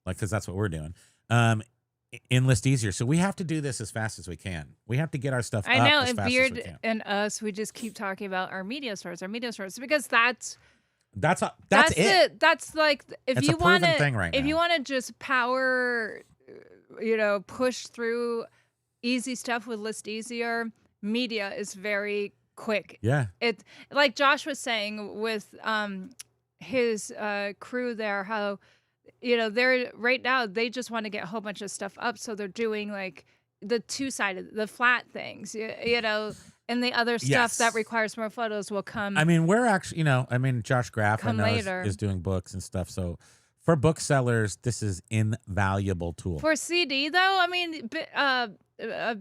because that's what we're doing, in ListEasier. So we have to do this as fast as we can. We have to get our stuff I up know, as and fast as we Beard can. and us, we just keep talking about our media stores, because that's it. That's like if It's you a proven want thing right if now. you want to just power, push through easy stuff with ListEasier, media is very quick. Yeah. It, like Josh was saying with his crew there, how they're right now, they just want to get a whole bunch of stuff up, so they're doing like the two-sided, the flat things, and the other stuff Yes. that requires more photos will come. I mean, we're actually, Josh Graff, I Come know, later. is doing books and stuff. So for booksellers, this is invaluable tool. For CD though, I mean,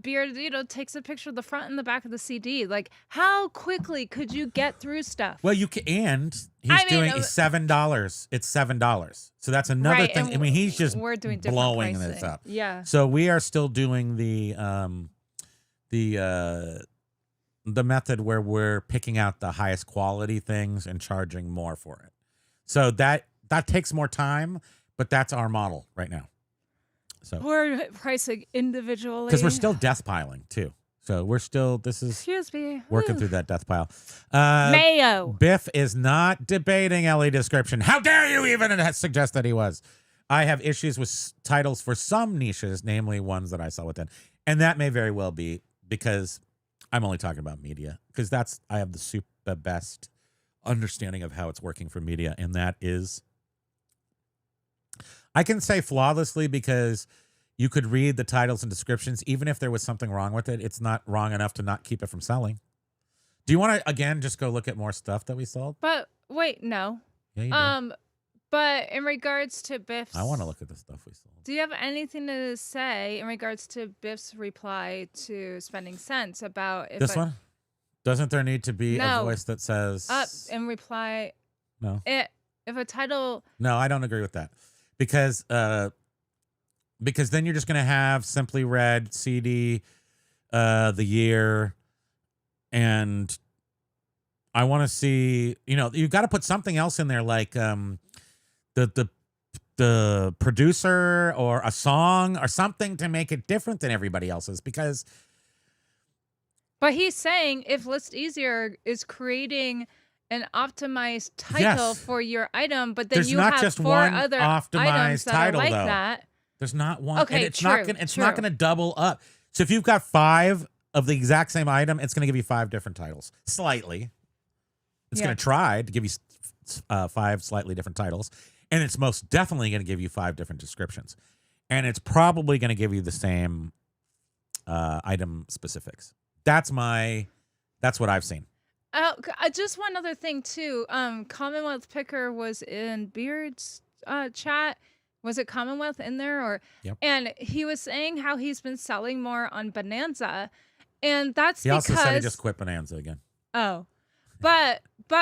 Beard, takes a picture of the front and the back of the CD. Like, how quickly could you get through stuff? Well, you can, and he's I mean, doing $7. It's $7. So that's another Right, thing. and I mean, he's just we're doing different blowing pricing. this up. the method where we're picking out the highest quality things and charging more for it. So that takes more time, but that's our model right now. So We're pricing individually. because we're still death piling too. So we're still, this is Excuse me. working Whew. through that death pile. Mayo. Biff is not debating Ellie description. How dare you even suggest that he was? I have issues with titles for some niches, namely ones that I saw within. And that may very well be because I'm only talking about media, because I have the best understanding of how it's working for media. And that is, I can say flawlessly, because you could read the titles and descriptions. Even if there was something wrong with it, it's not wrong enough to not keep it from selling. Do you want to, again, just go look at more stuff that we sold? But wait, no. Yeah, you do. But in regards to Biff's, I want to look at the stuff we sold. do you have anything to say in regards to Biff's reply to Spending Cents about if This one? Doesn't there need to be a No. voice that says... in reply No. if a title No, I don't agree with that. Because then you're just going to have simply read CD, the year, and I want to see, you've got to put something else in there, like the producer or a song or something to make it different than everybody else's, because But he's saying if ListEasier is creating an optimized title Yes. for your item, but then There's you not have just 4 one other optimized items that title, are like though. that. there's not one. Okay, and it's not true, gonna, it's not true. going to double up. So if you've got 5 of the exact same item, it's going to give you 5 different titles. Slightly. It's Yeah. going to try to give you 5 slightly different titles. And it's most definitely going to give you 5 different descriptions. And it's probably going to give you the same item specifics. That's what I've seen. Just one other thing too. Commonwealth Picker was in Beard's chat. Was it Commonwealth in there or? Yep. And he was saying how he's been selling more on Bonanza, and that's He also because said he just quit Bonanza again. oh, but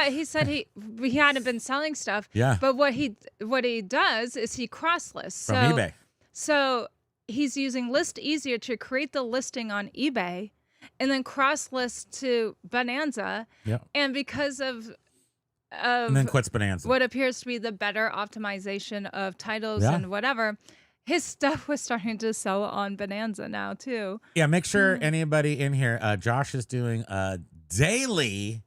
he said he hadn't been selling stuff. Yeah. But what he does is he cross lists From eBay. So he's using ListEasier to create the listing on eBay, and then cross list to Bonanza. Yeah. And because of And then quits Bonanza. what appears to be the better optimization of titles Yeah. and whatever, his stuff was starting to sell on Bonanza now too. Yeah, make sure anybody in here, Josh is doing a daily.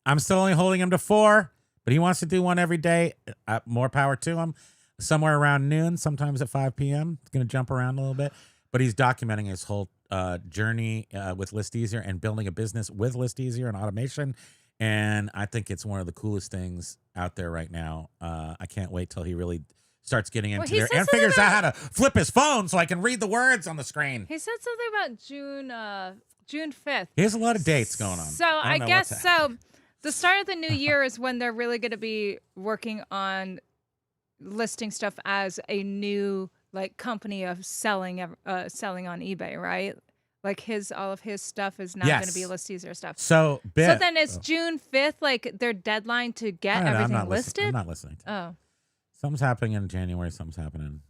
I'm still only holding him to 4, but he wants to do one every day. More power to him. Somewhere around noon, sometimes at 5 p.m. It's going to jump around a little bit, but he's documenting his whole journey with ListEasier and building a business with ListEasier and automation. And I think it's one of the coolest things out there right now. I can't wait till he really starts getting into he there said and something figures out how to flip his phone so I can read the words on the screen. He said something about June 5th. He has a lot of dates going on. So I I don't know guess what's so. The start of the new year is when they're really going to be working on listing stuff as a new company of selling on eBay, right? Like all of his stuff is now going to be ListEasier stuff. So, So then it's June 5th, like their deadline to get I don't know, I'm everything not listed. I'm not listening. Oh, Something's happening in January. Something's happening.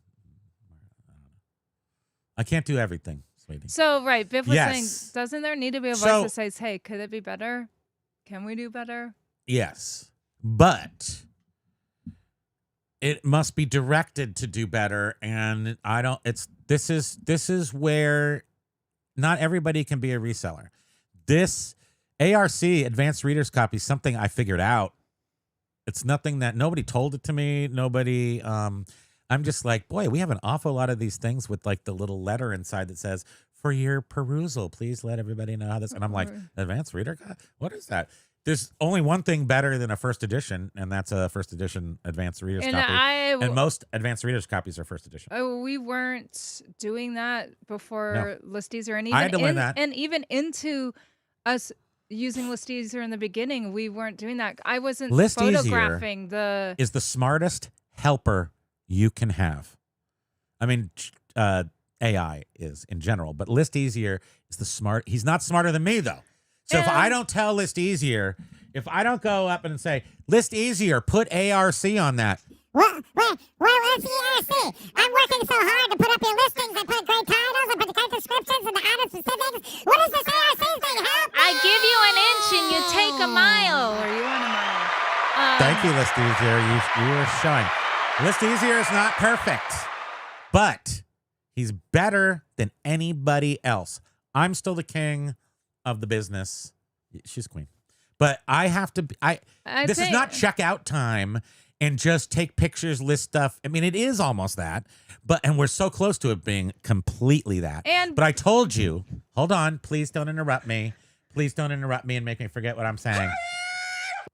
I can't do everything, sweetie. so right. Biff was Yes. saying, doesn't there need to be a voice So- that says, "Hey, could it be better? Can we do better?" Yes, but it must be directed to do better, and I don't. This is where not everybody can be a reseller. This ARC, Advanced Reader's Copy, is something I figured out. It's nothing that nobody told it to me. Nobody. I'm just like, boy, we have an awful lot of these things with like the little letter inside that says, "For your perusal, please let everybody know how this." And I'm like, Advanced Reader Copy? What is that? There's only one thing better than a first edition, and that's a first edition Advanced Reader's And Copy. I And most Advanced Reader's Copies are first edition. Oh, we weren't doing that before ListEasier, and even I had to learn that. and even into us using ListEasier in the beginning, we weren't doing that. I wasn't ListEasier photographing the. Is the smartest helper you can have. I mean, AI is in general, but ListEasier is the smart. He's not smarter than me though. So if I don't tell ListEasier, if I don't go up and say ListEasier, put ARC on that. What's the ERC? I'm working so hard to put up your listings and put great titles and put great descriptions and the item specifics. What is this ARC Thank you, ListEasier. You are showing. ListEasier is not perfect, but he's better than anybody else. I'm still the king of the business. She's queen. But I have to this is not checkout time and just take pictures, list stuff. I mean, it is almost that, and we're so close to it being completely that. But I told you, hold on, please don't interrupt me. Please don't interrupt me and make me forget what I'm saying.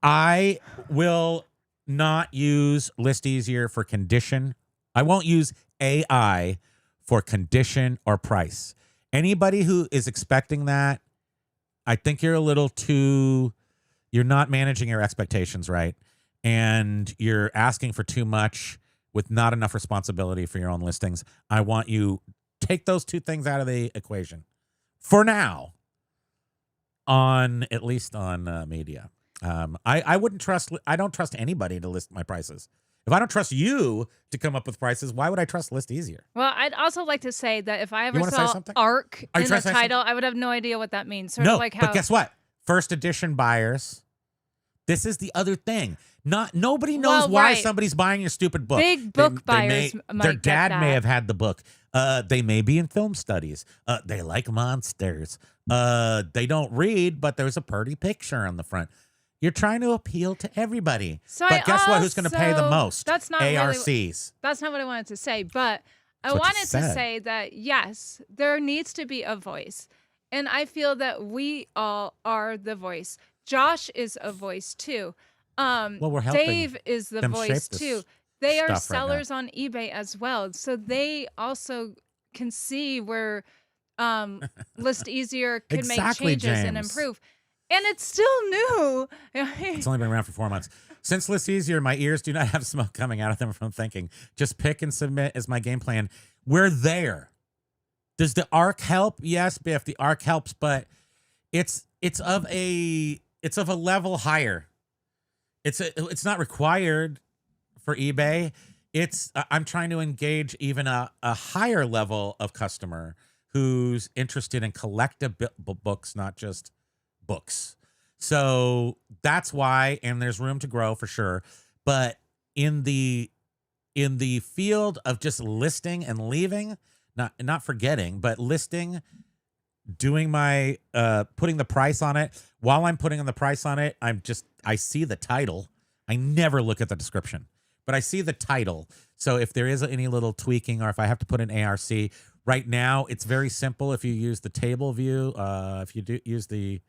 I will not use ListEasier for condition. I won't use AI for condition or price. Anybody who is expecting that, I think you're a little too, you're not managing your expectations right. And you're asking for too much with not enough responsibility for your own listings. I want you take those two things out of the equation for now, at least on media. I don't trust anybody to list my prices. If I don't trust you to come up with prices, why would I trust ListEasier? Well, I'd also like to say that if I ever saw ARC in the title, I would have no idea what that means. Sort of like how, but guess what? First edition buyers. This is the other thing. Nobody knows why somebody's buying your stupid book. Big book buyers might their get dad that. may have had the book. They may be in film studies. They like monsters. They don't read, but there's a pretty picture on the front. You're trying to appeal to everybody. But guess what? Who's going to pay the most? That's not ARCs. Really, that's not what I wanted to say. But I wanted to say that, yes, there needs to be a voice. And I feel that we all are the voice. Josh is a voice, too. We're helping Dave is the voice, too. They are sellers on eBay as well. So they also can see where ListEasier could make changes and improve. And it's still new. It's only been around for 4 months. Since ListEasier, my ears do not have smoke coming out of them from thinking. Just pick and submit is my game plan. We're there. Does the ARC help? Yes, Biff, the ARC helps, but it's of a level higher. It's not required for eBay. I'm trying to engage even a higher level of customer who's interested in collectible books, not just books. So that's why, and there's room to grow for sure. But in the field of just listing and leaving, not forgetting, but listing, doing my putting the price on it. While I'm putting the price on it, I see the title. I never look at the description, but I see the title. So if there is any little tweaking, or if I have to put an ARC, right now it's very simple. If you use the table view, if you do use the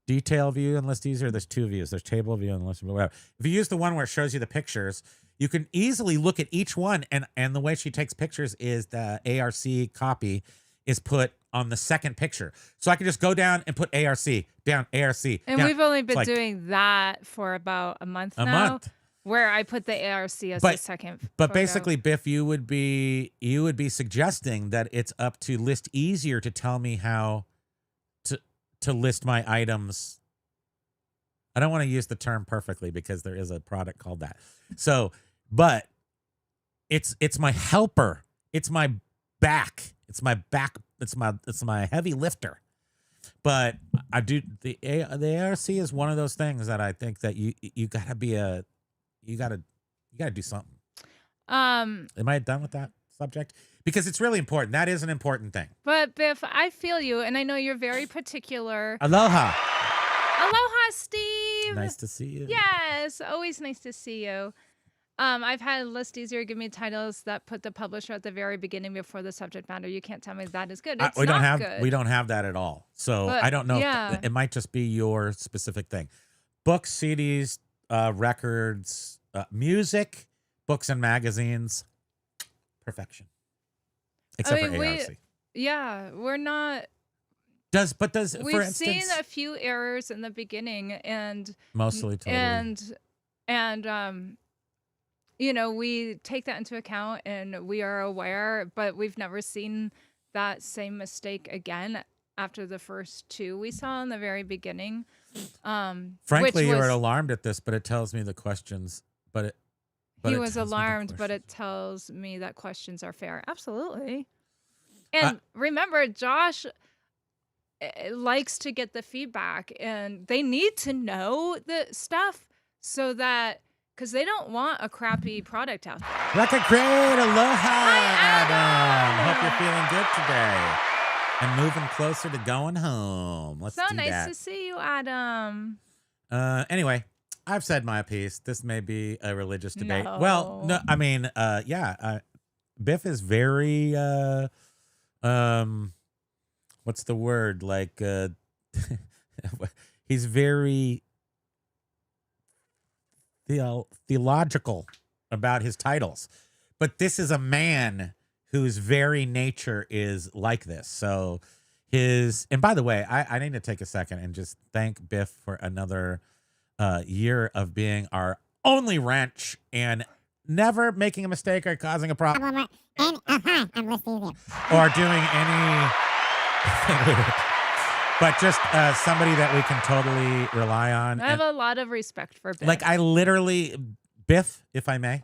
detail view in ListEasier, there's two views. There's table view and list view. Whatever. If you use the one where it shows you the pictures, you can easily look at each one. And the way she takes pictures is the ARC copy is put on the second picture. So I can just go down and put ARC, down, ARC. And down. we've only been doing that for about a month now. Where I put the ARC as the second. But basically, Biff, you would be suggesting that it's up to ListEasier to tell me how to list my items. I don't want to use the term perfectly because there is a product called that. So, but it's my helper. It's my back. It's my back. It's my heavy lifter. But I do the ARC is one of those things that I think that you gotta be you gotta do something. Am I done with that subject? Because it's really important. That is an important thing. But Biff, I feel you, and I know you're very particular. Aloha. Aloha, Steve. Nice to see you. Yes, always nice to see you. I've had ListEasier give me titles that put the publisher at the very beginning before the subject matter. You can't tell me that is good. It's not good. We don't have that at all. So I don't know. Yeah. It might just be your specific thing. Books, CDs, records, music, books and magazines, perfection. Except for ARC. Yeah, we're not. We've seen a few errors in the beginning, and mostly totally. And we take that into account, and we are aware, but we've never seen that same mistake again after the first two we saw in the very beginning. Frankly, you were alarmed at this, but it tells me the questions. He was alarmed, but it tells me that questions are fair. Absolutely. And remember, Josh likes to get the feedback, and they need to know the stuff so that because they don't want a crappy product out there. Record great. Aloha, Hi, Adam. Hope Adam. you're feeling good today and moving closer to going home. Let's So do nice that. to see you, Adam. Anyway, I've said my piece. This may be a religious debate. Well, no, No. I mean, Biff is very, what's the word? Like, he's very theological about his titles. But this is a man whose very nature is like this. So and by the way, I need to take a second and just thank Biff for another year of being our only wrench and never making a mistake or causing a problem And hi, I'm ListEasier. or doing any but just somebody that we can totally rely on. I have And, a lot of respect for Biff. like, I literally, Biff, if I may,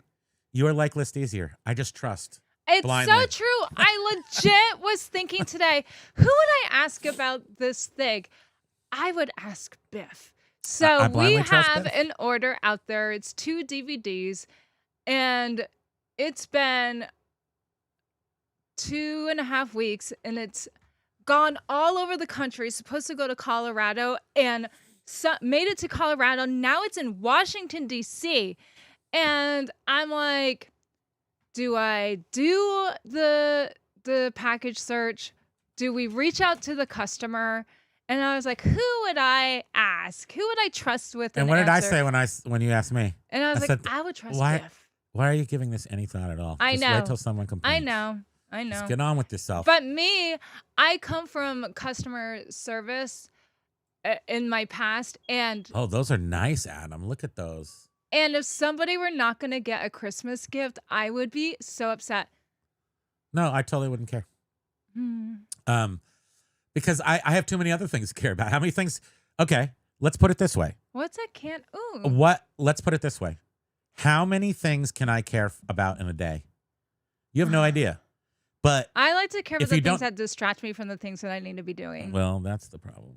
you are like ListEasier. I just trust. It's blindly. so true. I legit was thinking today, who would I ask about this thing? I would ask Biff. So I we blindly trust have Biff. an order out there. It's 2 DVDs, and it's been 2.5 weeks, and it's gone all over the country. It's supposed to go to Colorado, and made it to Colorado. Now it's in Washington, D.C. And I'm like, do I do the package search? Do we reach out to the customer? And I was like, who would I ask? Who would I trust with And an what did I answer? say when you asked me? And I was I like, said, I would trust why- Biff. Why are you giving this any thought at all? I Just know. wait till someone complains. I know. Just get on with yourself. But me, I come from customer service in my past, and Oh, those are nice, Adam. Look at those. if somebody were not going to get a Christmas gift, I would be so upset. No, I totally wouldn't care. Hmm. Because I have too many other things to care about. How many things? Okay, let's put it this way. What's a can? Ooh. Let's put it this way. How many things can I care about in a day? You have no idea. But, I like to care If about the you things don't- that distract me from the things that I need to be doing. well, that's the problem.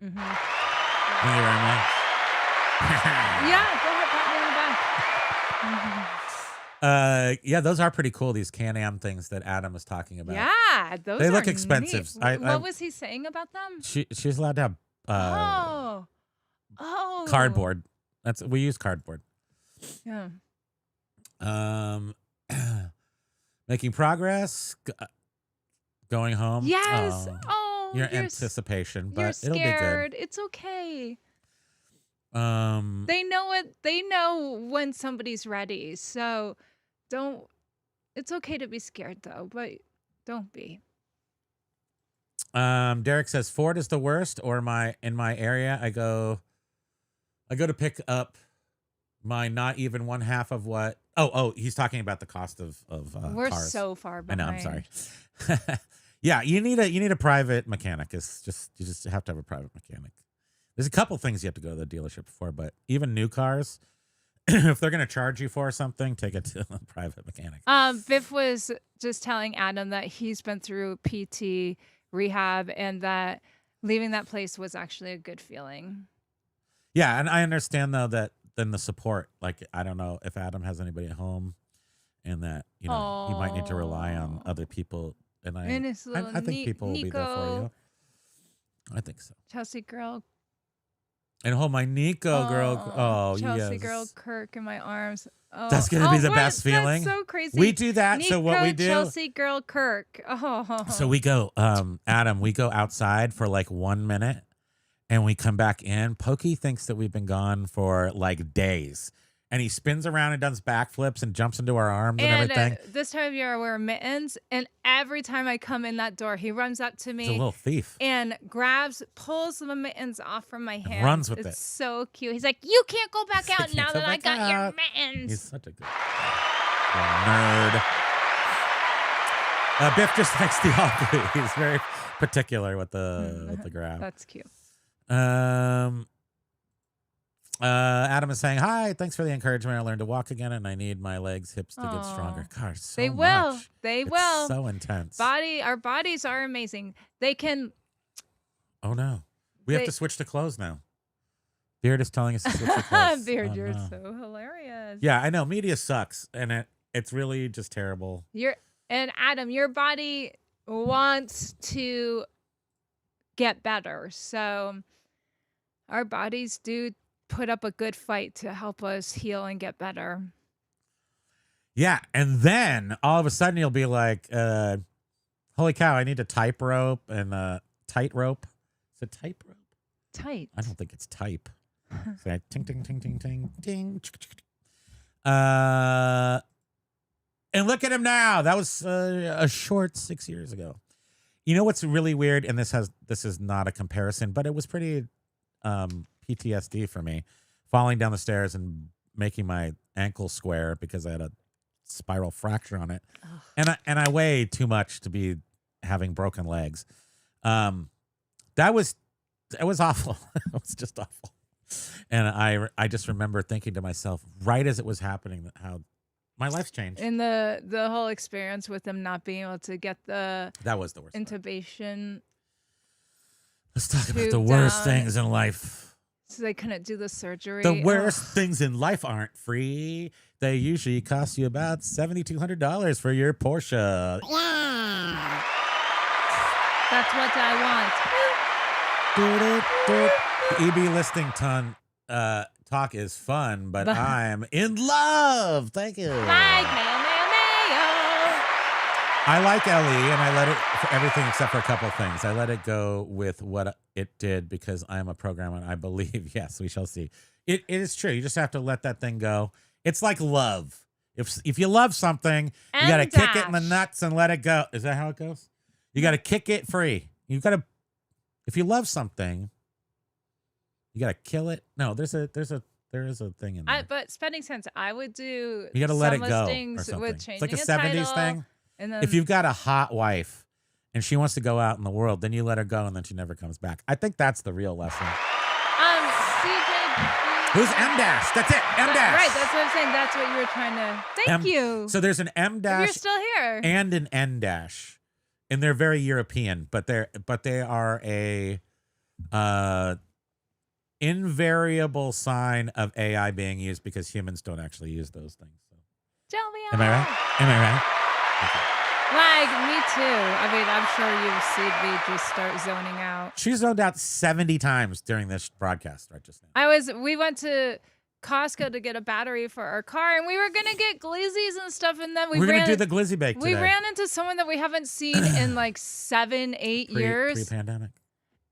Mhm. Thank you very much. Yeah, go ahead, pat me on the back. Yeah, those are pretty cool, these Can-Am things that Adam was talking about. Yeah, those They are look expensive. neat. What was he saying about them? She's allowed to have Oh, cardboard. We use cardboard. Yeah. Making progress, going home. Yes. Oh, Oh, your you're anticipation, you're but it'll be scared. It's okay. good. They know it. They know when somebody's ready. So, don't. It's okay to be scared though, but don't be. Derek says Ford is the worst, or in my area, I go to pick up my not even one half of what. Oh, he's talking about the cost of We're cars. so far I behind. know. I'm sorry. Yeah, you need a private mechanic. You just have to have a private mechanic. There's a couple things you have to go to the dealership for, but even new cars, if they're going to charge you for something, take it to a private mechanic. Biff was just telling Adam that he's been through PT rehab and that leaving that place was actually a good feeling. Yeah, and I understand though that then the support, like I don't know if Adam has anybody at home, and that he might need to rely on Aw. other people. And And his little I think people will be there for you. Nico. I think so. Chelsea girl. And hold my Nico girl. Oh, Chelsea yes. girl Kirk in my arms. Oh, That's gonna be the what? best feeling. That's so crazy. We do that. Nico, So what we do? Chelsea girl Kirk. Oh. So we go, Adam, we go outside for like 1 minute and we come back in. Pokey thinks that we've been gone for like days. And he spins around and does backflips and jumps into our arms and everything. This time of year I wear mittens, and every time I come in that door, he runs up to He's a me little thief. and pulls the mittens off from my hand. runs with it's it. so cute. He's like, "You can't go back out Can't now go that I back got your out." mittens." He's such a good nerd. Biff just likes the ugly. He's very particular with the grab. That's cute. Adam is saying, hi, thanks for the encouragement. I learned to walk again and I need my legs, hips to get stronger. Gosh, so They will. much. They It's will. so intense. Our bodies are amazing. They can. Oh no. We have They- to switch to clothes now. Beard is telling us to switch your clothes. Beard, Oh, you're no. so hilarious. Yeah, I know. Media sucks, and it's really just terrible. And Adam, your body wants to get better. So our bodies do put up a good fight to help us heal and get better. Yeah, and then all of a sudden you'll be like, holy cow, I need a tight rope and a tight rope. Is it tight rope? Tight. I don't think it's type. Say ting ting ting ting ting ting. And look at him now. That was a short 6 years ago. You know what's really weird, and this is not a comparison, but it was pretty PTSD for me, falling down the stairs and making my ankle square because I had a spiral fracture on it, and I weigh too much to be having broken legs. That was awful. It was just awful. And I just remember thinking to myself, right as it was happening, that how my life's changed. And the whole experience with them not being able to get the That was the worst part. intubation, Let's talk about the tube worst down. things in life. so they couldn't do the surgery. The worst things in life aren't free. They usually cost you about $7,200 for your Porsche. Yeah. That's what I EB listing ton talk is fun, but I'm in love. Thank you. want. Like mayo. I like LE, and I let it for everything except for a couple of things. I let it go with what it did because I am a programmer, and I believe, yes, we shall see. It is true. You just have to let that thing go. It's like love. If you love something, you got to kick it in the nuts and let it go. Is that how it goes? You got to kick it free. You got to, if you love something, you got to kill it. No, there is a thing in there. But spending sense, I would do. You got to let it some go or listings something. with It's changing like a a 70s title, thing. And then If you've got a hot wife and she wants to go out in the world, then you let her go and then she never comes back. I think that's the real lesson. CJ. Who's M dash? That's it. M dash. Right, that's what I'm saying. That's what you were trying to. Thank you. So there's an M If dash you're still here. and an N dash, and they're very European, but they are a invariable sign of AI being used because humans don't actually use those things. So. Jelly. Am I right? Am I right? Okay. Like, me too. I mean, I'm sure you've seen me just start zoning out. She zoned out 70 times during this broadcast right just now. We went to Costco to get a battery for our car, and we were gonna get glizzies and stuff, and then We're going to do the glizzy bake today. we ran into someone that we haven't seen in like 7-8 years. Pre-pandemic.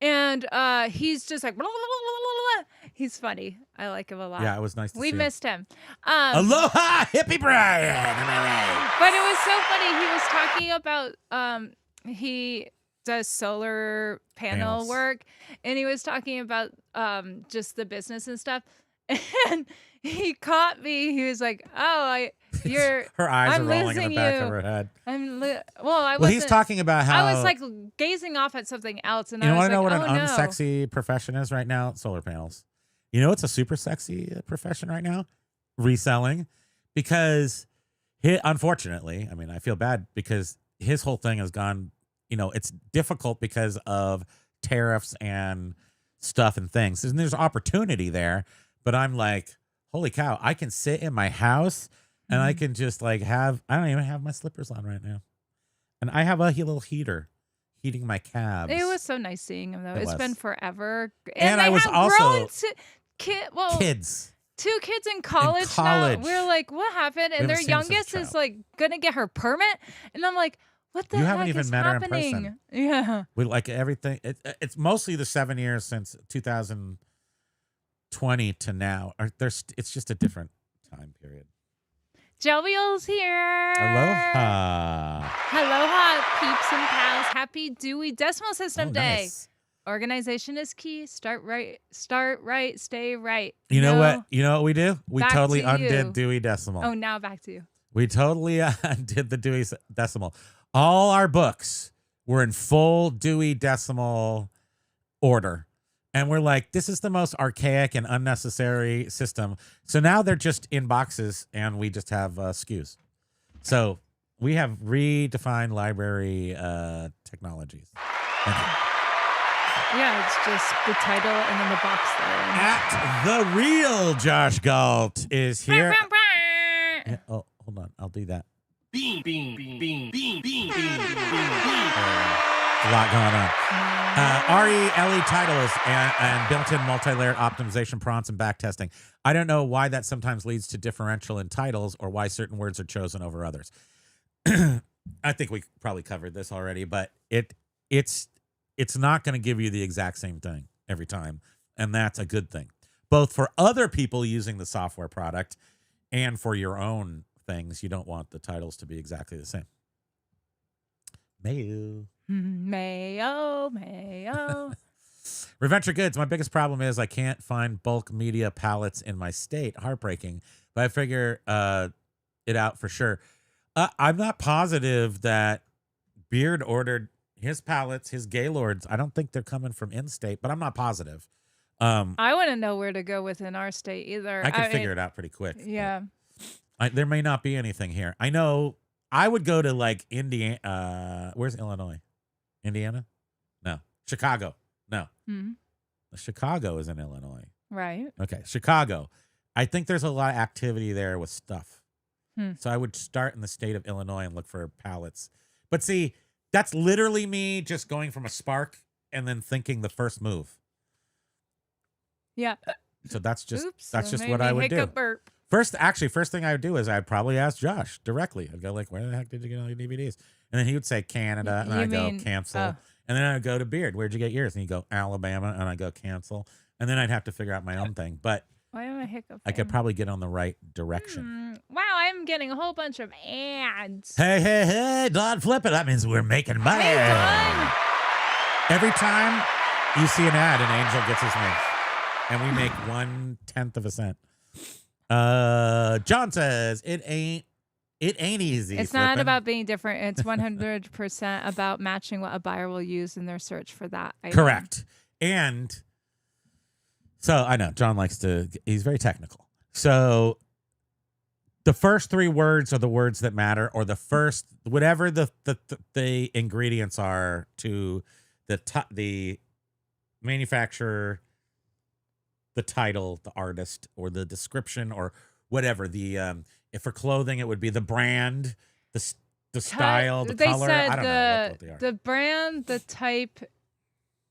And he's just like, blah, blah, blah, blah, blah, blah. He's funny. I like him a lot. Yeah, it was nice to see We him. missed him. Aloha, hippie Brian. Am I right? But it was so funny. He was talking about he does solar panel Panels. work, and he was talking about just the business and stuff. And he caught me. He was like, "Oh, you're." Her eyes I'm are rolling in the losing back you. of her head. Well, He's talking about how I was like gazing off at something else, and you I want was to know like, what an "Oh, no." unsexy profession is right now? Solar panels. You know, it's a super sexy profession right now, reselling, because unfortunately, I mean, I feel bad because his whole thing has gone. You know, it's difficult because of tariffs and stuff and things, and there's opportunity there. But I'm like, holy cow, I can sit in my house and I can just like I don't even have my slippers on right now. And I have a little heater heating my calves. It was so nice seeing him, though. It It's was. been forever. And they I was have also- grown kids. 2 kids in college, college. now. We're like, what happened? We And haven't their seen them since youngest is child. like gonna get her permit, and I'm like, what the You heck haven't even is met her in happening? person. Yeah. We like everything. It's mostly the 7 years since 2020 to now. It's just a different time period. Jovial's here. Aloha. Aloha, peeps and pals. Happy Dewey Decimal System Oh, Day. nice. Organization is key. Start right, stay right. You know No. what? You know what we do? We Back totally to undid you. Dewey Decimal. Oh, now back to you. We totally undid the Dewey Decimal. All our books were in full Dewey Decimal order. And we're like, this is the most archaic and unnecessary system. So now they're just in boxes and we just have SKUs. So we have redefined library technologies. Thank you. Yeah, it's just the title and then the box there. At the real Josh Galt is here. Yeah, oh, hold on. I'll do that. A lot going on. RELE titles and built-in multi-layered optimization prompts and backtesting. I don't know why that sometimes leads to differential in titles or why certain words are chosen over others. I think we probably covered this already, but it's not going to give you the exact same thing every time, and that's a good thing, both for other people using the software product and for your own things. You don't want the titles to be exactly the same. Mayo. Reventure Goods. My biggest problem is I can't find bulk media pallets in my state. Heartbreaking, but I figure it out for sure. I'm not positive that Beard ordered his pallets, his Gaylords. I don't think they're coming from in-state, but I'm not positive. I wouldn't know where to go within our state either. I could figure it out pretty quick. Yeah. There may not be anything here. I know I would go to like Indiana. Where's Illinois? Indiana? No. Chicago. No. Mm-hmm. Chicago is in Illinois. Right. Okay. Chicago. I think there's a lot of activity there with stuff. So I would start in the state of Illinois and look for pallets. But see, that's literally me just going from a spark and then thinking the first move. Yeah. So that's just Oops, what I would do. Burp. First thing I would do is I'd probably ask Josh directly. I'd go like, where the heck did you get all your DVDs? And then he would say Canada, and I'd go cancel. Oh. And then I'd go to Beard. Where'd you get yours? And he'd go Alabama, and I'd go cancel. And then I'd have to figure out my own thing. But Why am I hiccuping? I could probably get on the right direction. Wow, I'm getting a whole bunch of ads. Hey, Don Flip it. That means we're making money. Hey, Don. Every time you see an ad, an angel gets his name. And we make 1/10 of a cent. John says it ain't easy. It's not about being different. It's 100% about matching what a buyer will use in their search for that item. Correct. And so I know John he's very technical. So the first 3 words are the words that matter, or the first, whatever the ingredients are to the manufacturer, the title, the artist, or the description, or whatever. If for clothing, it would be the brand, the style, the color. Said I don't know what they are. the brand, the type,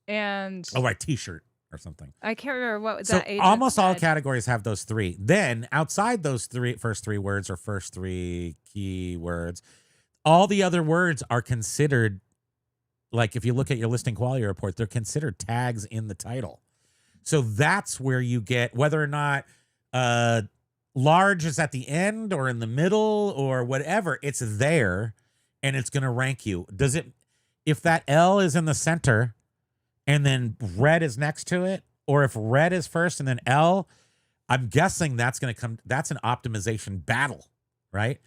and T-shirt or something. I can't remember what So that agent almost all said. categories have those 3. Then outside those first three words or first 3 key words, all the other words are considered, like if you look at your listing quality report, they're considered tags in the title. So that's where you get whether or not large is at the end or in the middle or whatever, it's there and it's going to rank you. If that L is in the center and then red is next to it, or if red is first and then L, I'm guessing that's an optimization battle, right?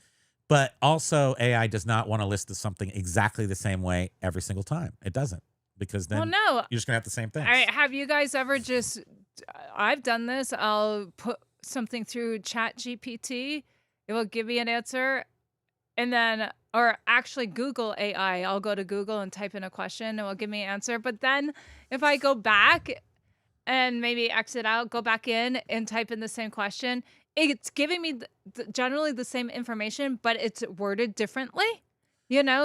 But also AI does not want to list something exactly the same way every single time. It doesn't. Because then you're just going to have the same thing. Have you guys ever I've done this. I'll put something through Chat GPT. It will give me an answer. And then, or actually Google AI. I'll go to Google and type in a question and it will give me an answer. But then if I go back and maybe exit out, go back in and type in the same question, it's giving me generally the same information, but it's worded differently.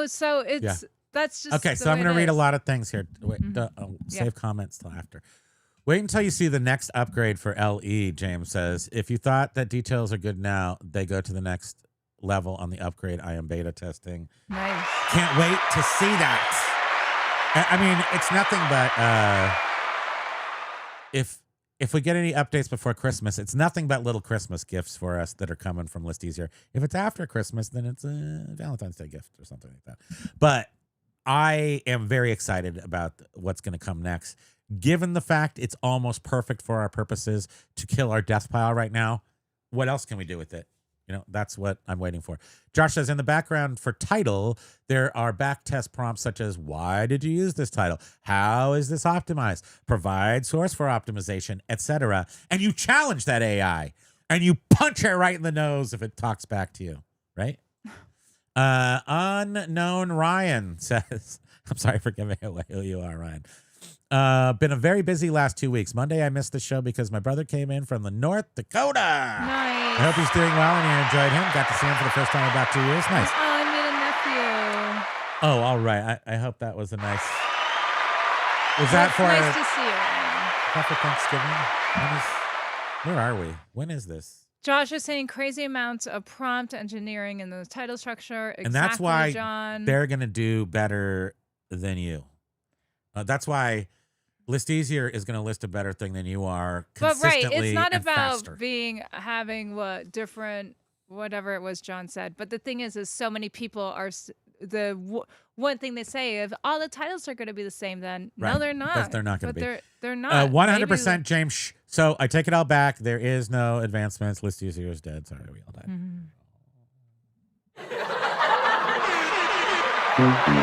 So it's... Yeah. That's just okay. So I'm going to read a lot of things here. Wait, save comments till after. Wait until you see the next upgrade for LE. James says, if you thought that details are good now, they go to the next level on the upgrade. I am beta testing. Nice. Can't wait to see that. I mean, it's nothing but if we get any updates before Christmas, it's nothing but little Christmas gifts for us that are coming from ListEasier. If it's after Christmas, then it's a Valentine's Day gift or something like that. But I am very excited about what's going to come next. Given the fact it's almost perfect for our purposes to kill our death pile right now, what else can we do with it? That's what I'm waiting for. Josh says, in the background for title, there are backtest prompts such as, why did you use this title? How is this optimized? Provide source for optimization, etc. And you challenge that AI and you punch it right in the nose if it talks back to you, right? Unknown Ryan says, I'm sorry for giving away who you are, Ryan. Been a very busy last 2 weeks. Monday, I missed the show because my brother came in from the North Dakota. Nice. I hope he's doing well and you enjoyed him. Got to see him for the first time in about 2 years. Nice. Oh, I made a nephew. Oh, all right. I hope that was a nice. Was that for? Nice to see you. Is that for Thanksgiving? Where are we? When is this? Josh is saying crazy amounts of prompt engineering in the title structure. Exactly, And that's why John. they're gonna do better than you. That's why ListEasier is going to list a better thing than you are But right, consistently it's not and about faster. having what different whatever it was John said. But the thing is so many people are one thing they say if all the titles are going to be the same. Then Right. no, they're not. They're not going to be. They're not. 100% James. So I take it all back. There is no advancements. ListEasier is dead. Sorry, we all died. And Rob in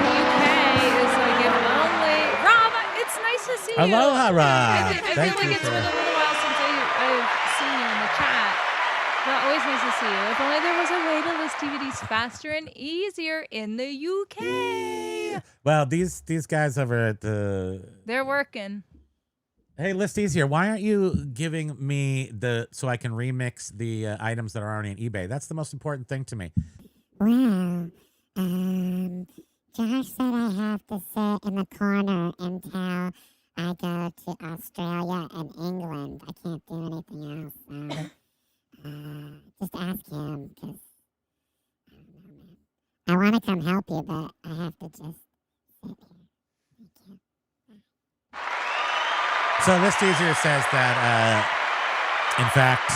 the UK is like, if only Rob. It's nice to see you. Aloha, Rob. I Thank feel like you it's been a little while since I've seen you in the chat. But always nice to see you. If only there was a way to list DVDs faster and easier in the UK. Well, these guys over at the They're working. Hey, ListEasier, why aren't you giving me so I can remix the items that are already on eBay? That's the most important thing to me. Well, Josh said I have to sit in the corner until I go to Australia and England. I can't do anything else. So, just ask him, because I want to come help you, but I have to just sit here. Thank you. So ListEasier says that, in fact,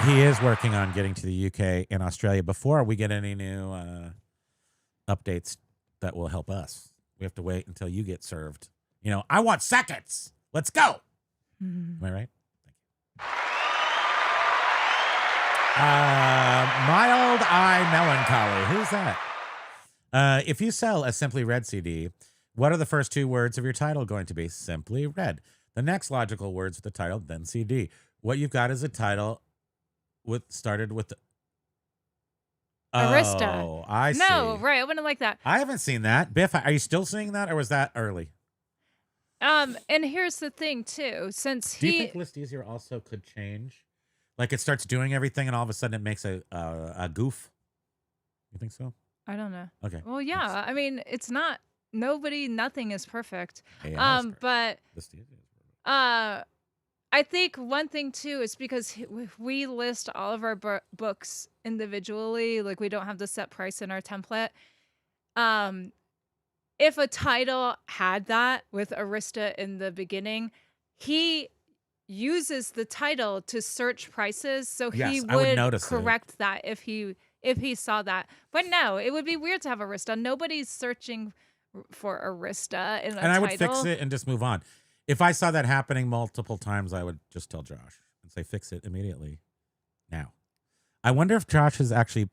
he is working on getting to the UK and Australia before we get any new updates that will help us. We have to wait until you get served. I want seconds. Let's go. Am I right? Mild Eye Melancholy. Who's that? If you sell a Simply Red CD, what are the first two words of your title going to be? Simply Red. The next logical words of the title, then CD. What you've got is a title started with Arista. Oh, I see. No, right. I wouldn't like that. I haven't seen that. Biff, are you still seeing that, or was that early? And here's the thing too. Since Do you think ListEasier also could change? Like it starts doing everything, and all of a sudden it makes a goof. You think so? I don't know. Okay. Well, yeah. Thanks. I mean, it's not. Nothing is perfect. AI is perfect. But ListEasier is perfect. I think one thing too is because we list all of our books individually, like we don't have the set price in our template. If a title had that with Arista in the beginning, he uses the title to search prices, so Yes, he I would would notice correct that if he saw that. But no, it would be weird to have Arista. Nobody's searching for Arista in a title. And I would fix it and just move on. If I saw that happening multiple times, I would just tell Josh and say, fix it immediately. Now, I wonder if Josh has actually,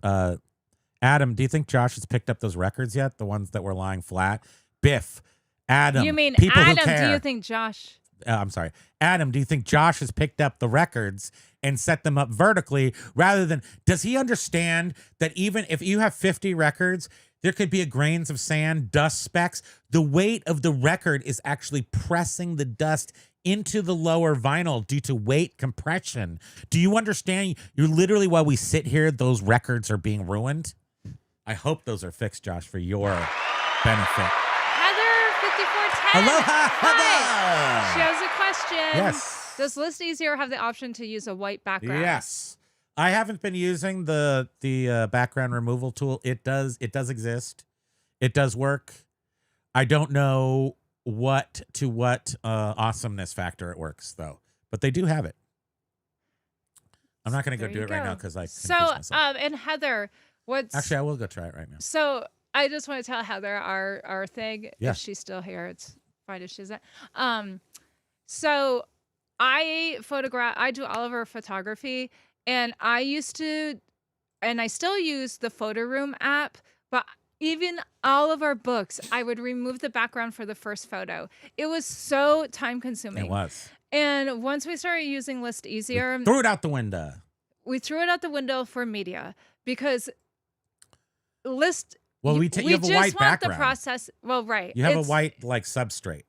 Adam, do you think Josh has picked up those records yet? The ones that were lying flat? Biff, Adam. You mean people Adam? Who care. Do you think Josh? I'm sorry. Adam, do you think Josh has picked up the records and set them up vertically rather than, does he understand that even if you have 50 records, there could be grains of sand, dust specks. The weight of the record is actually pressing the dust into the lower vinyl due to weight compression. Do you understand? You're literally, while we sit here, those records are being ruined. I hope those are fixed, Josh, for your benefit. Heather 5410. Aloha, Hi. Heather. She has a question. Yes. Does ListEasier have the option to use a white background? Yes. I haven't been using the background removal tool. It does exist. It does work. I don't know what awesomeness factor it works though, but they do have it. I'm not going to go do it right now because I confused myself. And Heather, Actually, I will go try it right now. So I just want to tell Heather our thing. Yeah. If she's still here, it's fine if she's not. So I do all of her photography, and I used to, and I still use the Photo Room app, but even all of our books, I would remove the background for the first photo. It was so time consuming. It was. And once we started using ListEasier, Threw it out the window. we threw it out the window for media because Well, we you have a white just want background. the process. Well, right. You have a It's- white like substrate,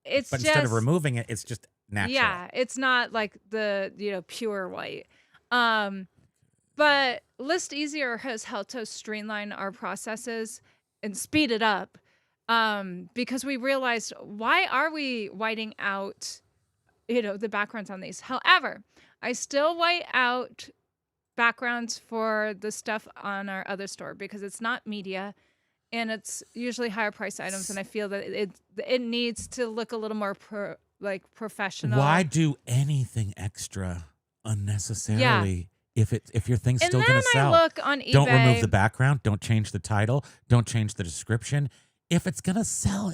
It's but just, instead of removing it, it's just natural. yeah, it's not like the pure white. But ListEasier has helped us streamline our processes and speed it up. Because we realized, why are we whiting out the backgrounds on these? However, I still white out backgrounds for the stuff on our other store because it's not media and it's usually higher price items, and I feel that it needs to look a little more professional. Why do anything extra unnecessarily if your thing's still going to sell? And then I look on eBay. Don't remove the background. Don't change the title. Don't change the description. If it's going to sell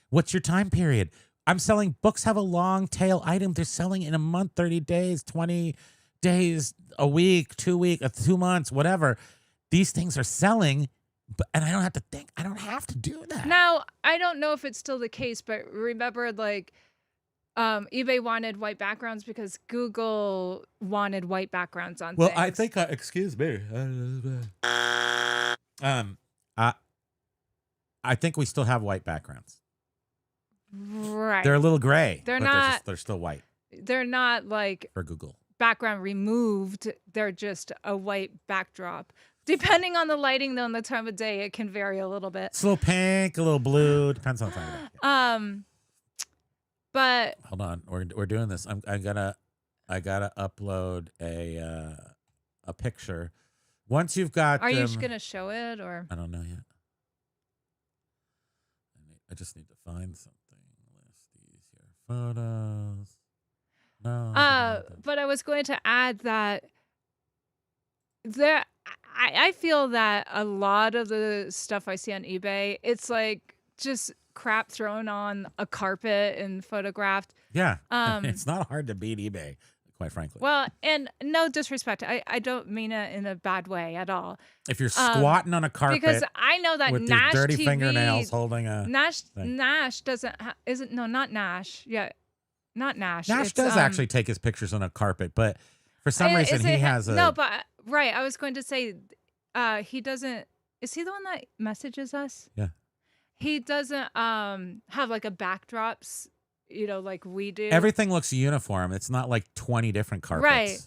what's your time period? I'm selling books have a long tail item. They're selling in a month, 30 days, 20 days, a week, 2 weeks, 2 months, whatever. These things are selling, and I don't have to think. I don't have to do that. Now, I don't know if it's still the case, but remember, eBay wanted white backgrounds because Google wanted white backgrounds on Well, things. I think, excuse me. I think we still have white backgrounds. Right. They're a little gray. They're but not- they're still white They're not like for Google. background removed. They're just a white backdrop. Depending on the lighting, though, and the time of day, it can vary a little bit. It's a little pink, a little blue. Depends on the time of day. But Hold on, we're doing this. I gotta upload a picture. Once you've got, are you gonna show it or? I don't know yet. I just need to find something. ListEasier photos. No. But I was going to add that I feel that a lot of the stuff I see on eBay, it's like just crap thrown on a carpet and photographed. Yeah, it's not hard to beat eBay, quite frankly. Well, and no disrespect, I don't mean it in a bad way at all. If you're squatting on a carpet Because I know that with these Nash dirty TV, fingernails holding a thing. Nash doesn't isn't no not Nash yeah, not Nash. Nash It's, does actually take his pictures on a carpet, but for some reason he has a no, but right. I was going to say, he doesn't. Is he the one that messages us? Yeah. He doesn't have like a backdrops, like we do. Everything looks uniform. It's not like 20 different carpets. Right.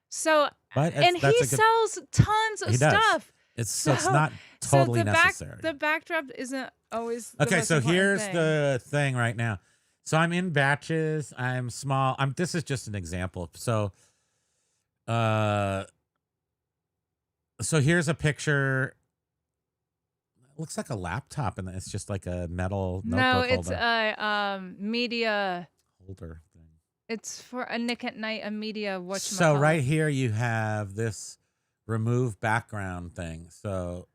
So But and he sells tons of He does. stuff. It's not totally so the necessary. the backdrop isn't always the Okay, most so important here's thing. the thing right now. So I'm in batches. I'm small. This is just an example. So here's a picture. It looks like a laptop, and it's just like a metal No, notebook it's holder. a media. Holder thing. It's for a Nick at Night, a media whatchamacallit. So right here you have this remove background thing. So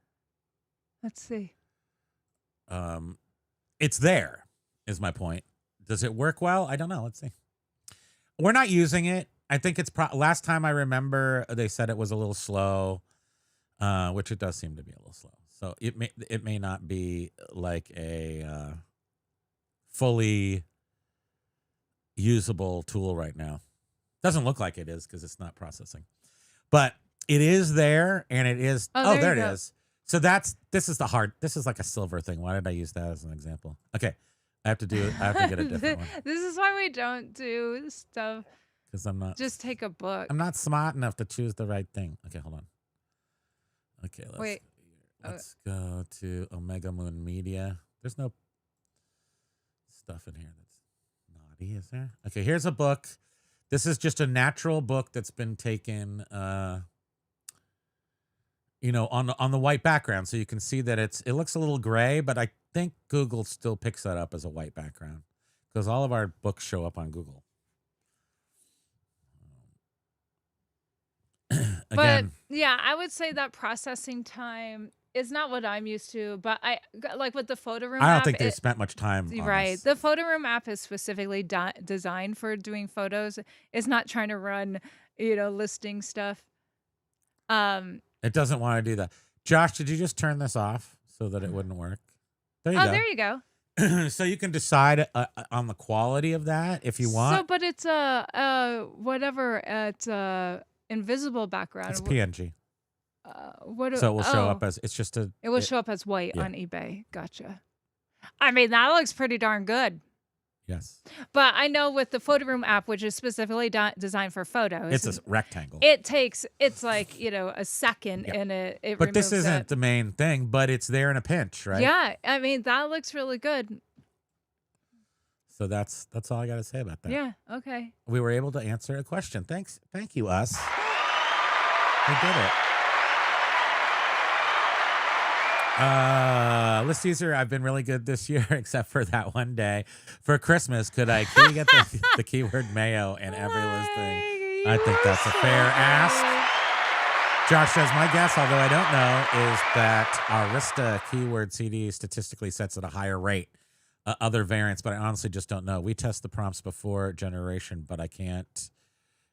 Let's see. it's there, is my point. Does it work well? I don't know. Let's see. We're not using it. I think it's last time I remember they said it was a little slow, which it does seem to be a little slow. So it may not be like a fully usable tool right now. Doesn't look like it is because it's not processing, but it is there, and it is. Oh, there it is. So this is like a silver thing. Why did I use that as an example? Okay, I have to get a different one This is why we don't do stuff. because I'm not. Just take a book. I'm not smart enough to choose the right thing. Okay, hold on. Okay, let's go to Omega Moon Media. There's no stuff in here that's naughty, is there? Okay, here's a book. This is just a natural book that's been taken, on the white background, so you can see that it looks a little gray, but I think Google still picks that up as a white background because all of our books show up on Google. Again, But yeah, I would say that processing time is not what I'm used to. But I like with the photo room. I don't app, think they spent much time on right. this. The photo room app is specifically designed for doing photos. It's not trying to run, listing stuff. It doesn't want to do that. Josh, did you just turn this off so that it wouldn't work? There you go. There you go. So you can decide on the quality of that if you want. So, but it's whatever. It's invisible background. It's PNG. What? So it will show up as it's just a. It will show up as white yeah. on eBay. Gotcha. I mean, that looks pretty darn good. Yes. But I know with the photo room app, which is specifically designed for photos, It's a rectangle. It's like, a second and it But this removes isn't it. the main thing, but it's there in a pinch, right? Yeah, I mean, that looks really good. So that's all I got to say about that. Yeah, okay. We were able to answer a question. Thank you, us. We did it. ListEasier, I've been really good this year, except for that one day. For Christmas, can you get the keyword mayo in every listing? I think that's a fair ask. Josh says, my guess, although I don't know, is that our Arista keyword CD statistically sets at a higher rate. Other variants, but I honestly just don't know. We test the prompts before generation, but I can't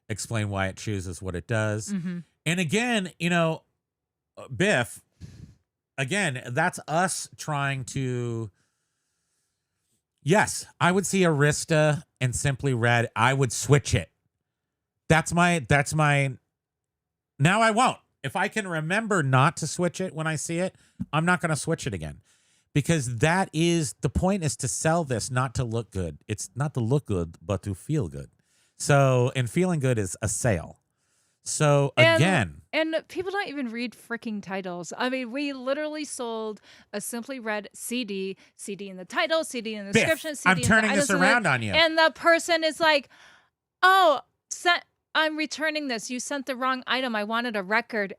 explain why it chooses what it does. Mm-hmm. And again, Biff, again, that's us trying to. Yes, I would see Arista and Simply Red. I would switch it. That's my. Now I won't. If I can remember not to switch it when I see it, I'm not going to switch it again. Because that is the point, is to sell this, not to look good. It's not to look good, but to feel good. So, and feeling good is a sale. So again, and people don't even read freaking titles. I mean, we literally sold a Simply Red CD in the title, CD in the Biff, description, CD I'm in the turning this items, around on you. And the person is like, "Oh, I'm returning this. You sent the wrong item. I wanted a record."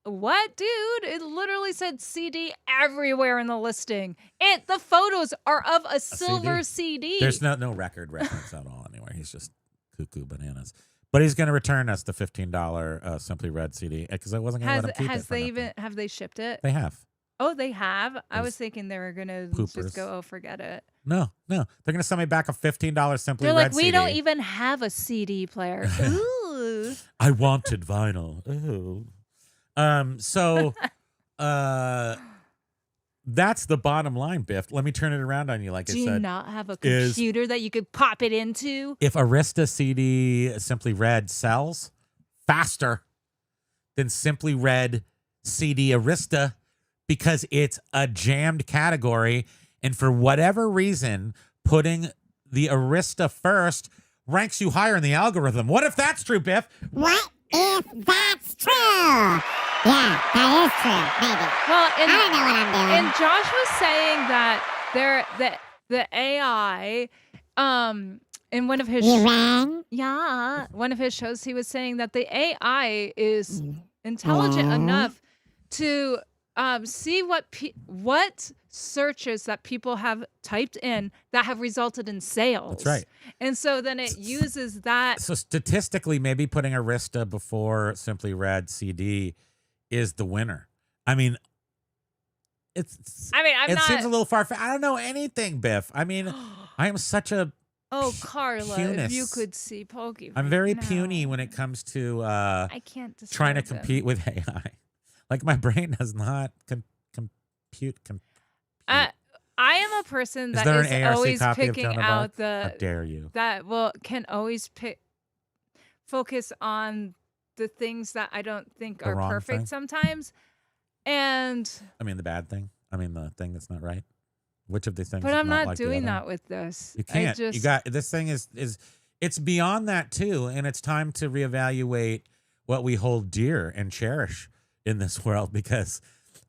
What, dude? It literally said CD everywhere in the listing. The photos are of a silver CD. There's no record reference at all anywhere. He's just cuckoo bananas. But he's going to return us the $15 Simply Red CD because I wasn't going to let him keep it. Have they shipped it? They have. Oh, they have? I was thinking they were going to just go, oh, forget it. No. They're going to send me back a $15 Simply They're Red like, we CD. don't even have a CD player. Ooh. I wanted vinyl. Ooh. So that's the bottom line, Biff. Let me turn it around on you. Like I Do said, you not have a computer that you could pop it into? If Arista CD Simply Red sells faster than Simply Red CD Arista because it's a jammed category, and for whatever reason, putting the Arista first ranks you higher in the algorithm. What if that's true, Biff? What if that's true? Yeah, that is true. Maybe. Well, I don't know what I'm doing. And Josh was saying that the AI, in one of his You rang? one of his shows, he was saying that the AI is intelligent enough to see what searches that people have typed in that have resulted in sales. That's right. And so then it uses that. So statistically, maybe putting Arista before Simply Red CD is the winner. I mean, it seems a little far. I don't know anything, Biff. I mean, I am such a. Oh, Carla, if you punist. could see Pokey. I'm very now. puny when it comes to I can't trying to describe compete with AI. Like my brain does not compute. I am a person Is that there is an ARC always copy of picking Joan of out Arc? How the dare you? that can always focus on the things that I don't think The are wrong perfect thing? sometimes. And I mean, the bad thing. I mean, the thing that's not right. Which of these things? but is I'm not like the doing other? that with this. You can't. I just, You got this thing is it's beyond that too, and it's time to reevaluate what we hold dear and cherish in this world because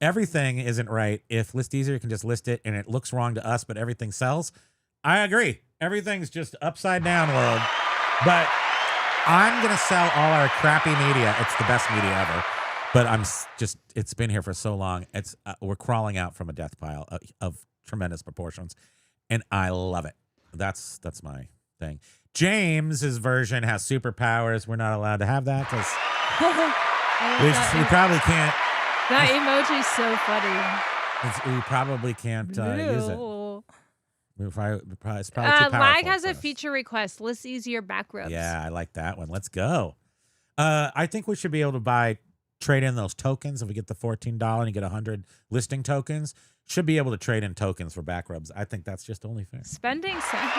everything isn't right. If ListEasier can just list it and it looks wrong to us, but everything sells, I agree. Everything's just upside down world. But I'm gonna sell all our crappy media. It's the best media ever. But it's been here for so long. It's we're crawling out from a death pile of tremendous proportions, and I love it. That's my thing. James's version has superpowers. We're not allowed to have that because we probably can't. that emoji's so funny. We probably can't use it. Ew. It's probably too powerful. Lag has for a us. feature request. ListEasier back rubs. Yeah, I like that one. Let's go. I think we should be able to trade in those tokens. If we get the $14 and you get 100 listing tokens, should be able to trade in tokens for back rubs. I think that's just only fair. Spending Sense.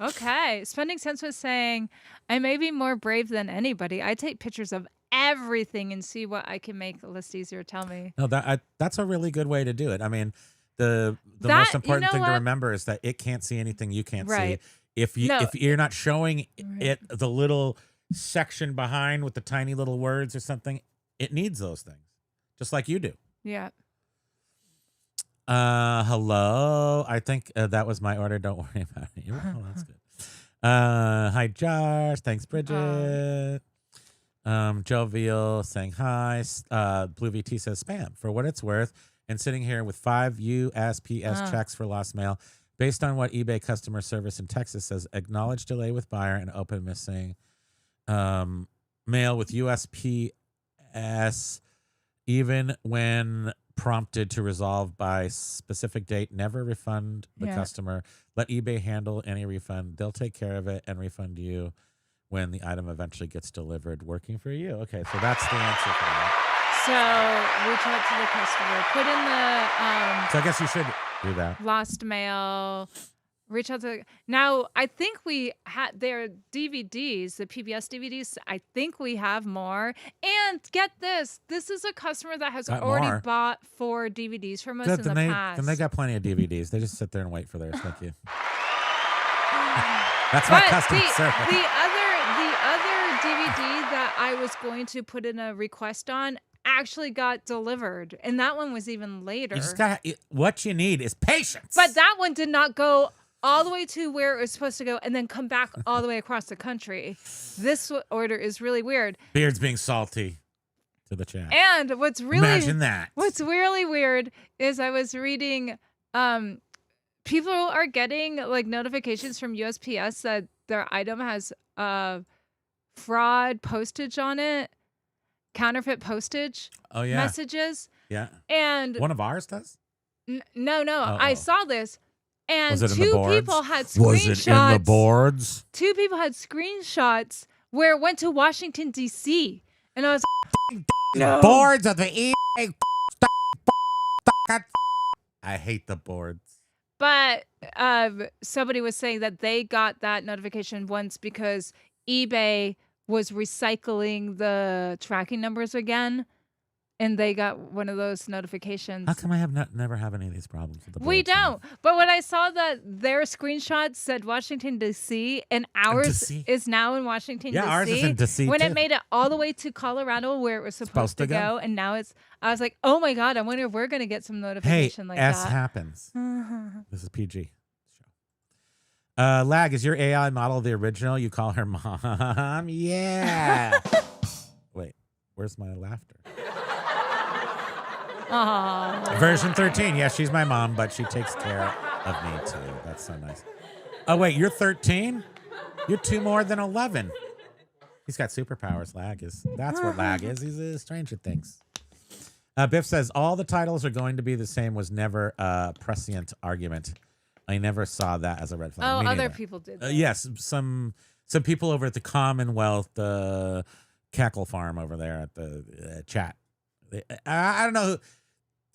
Okay. Spending Sense was saying, I may be more brave than anybody. I take pictures of everything and see what I can make list easier. Tell me. No, that's a really good way to do it. I mean, the That- most you important know thing to what? remember is that it can't see anything you can't Right. see. If No. you're not showing Right. it the little section behind with the tiny little words or something, it needs those things, just like you do. Yeah. Hello. I think that was my order. Don't worry about it. Oh, that's good. Hi, Josh. Thanks, Bridget. Jovial saying hi. Blue VT says spam for what it's worth. And sitting here with 5 USPS checks for lost mail. Based on what eBay customer service in Texas says, acknowledge delay with buyer and open missing mail with USPS, even when prompted to resolve by specific date. Never refund the Yeah. customer. Let eBay handle any refund. They'll take care of it and refund you when the item eventually gets delivered. Working for you. Okay, so that's the answer for that. So reach out to the customer. Put in the So I guess you should do that. lost mail. Reach out to now. I think we had their DVDs, the PBS DVDs. I think we have more. And get this: this is a customer that has Got already more. bought 4 DVDs from us Good, in then the they past. then they got plenty of DVDs. They just sit there and wait for theirs. Thank you. That's my But customer service. the other DVD that I was going to put in a request on actually got delivered, and that one was even later. You just got what you need is patience. But that one did not go all the way to where it was supposed to go and then come back all the way across the country. This order is really weird. Beard's being salty to the chat. And what's really Imagine that. What's really weird is I was reading people are getting like notifications from USPS that their item has fraud postage on it, counterfeit postage Oh yeah, messages. yeah. And One of ours does. no, Uh-oh. I saw this. And Was it in the 2 boards? people had screenshots. Was it in the boards? 2 people had screenshots where it went to Washington, D.C. And I was no. Boards of the eBay. I hate the boards. But somebody was saying that they got that notification once because eBay was recycling the tracking numbers again. And they got one of those notifications. How come I have never have any of these problems with the boards? We don't. But when I saw that their screenshot said Washington, D.C., and ours D.C.? is now in Washington, Yeah, D.C. ours is in D.C. When too. it made it all the way to Colorado where it was supposed to go, and now I was like, oh my God, I wonder if we're going to get some Hey, notification like S that. happens. This is PG. Lag, is your AI model the original? You call her mom? Yeah. Wait, where's my laughter? Aww. Version 13. Yeah, she's my mom, but she takes care of me too. That's so nice. Oh, wait, you're 13? You're 2 more than 11. He's got superpowers. That's what lag is. He's a Stranger Things. Biff says, all the titles are going to be the same was never a prescient argument. I never saw that as a red flag. Oh, Me other neither. people did that. Yes, some people over at the Commonwealth Cackle Farm over there at the chat. I don't know.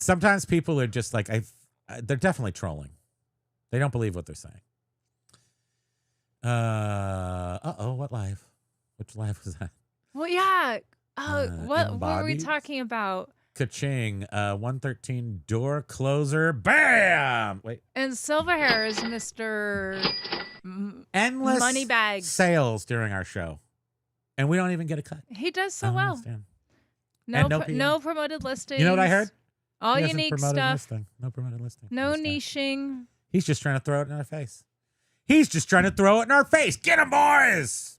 Sometimes people are just like, they're definitely trolling. They don't believe what they're saying. What live? Which live was that? Well, yeah. What were we Embodied? talking about? Ka-ching. 113 door closer. Bam! Wait. And Silverhair is Mr. Endless Moneybags. sales during our show. And we don't even get a cut. He does I so don't well. understand. No, And no no, PR. promoted listings. You know what I heard? All He hasn't unique promoted stuff. Listing. No promoted listing. No This guy. niching. He's just trying to throw it in our face. He's just trying to throw it in our face. Get him, boys!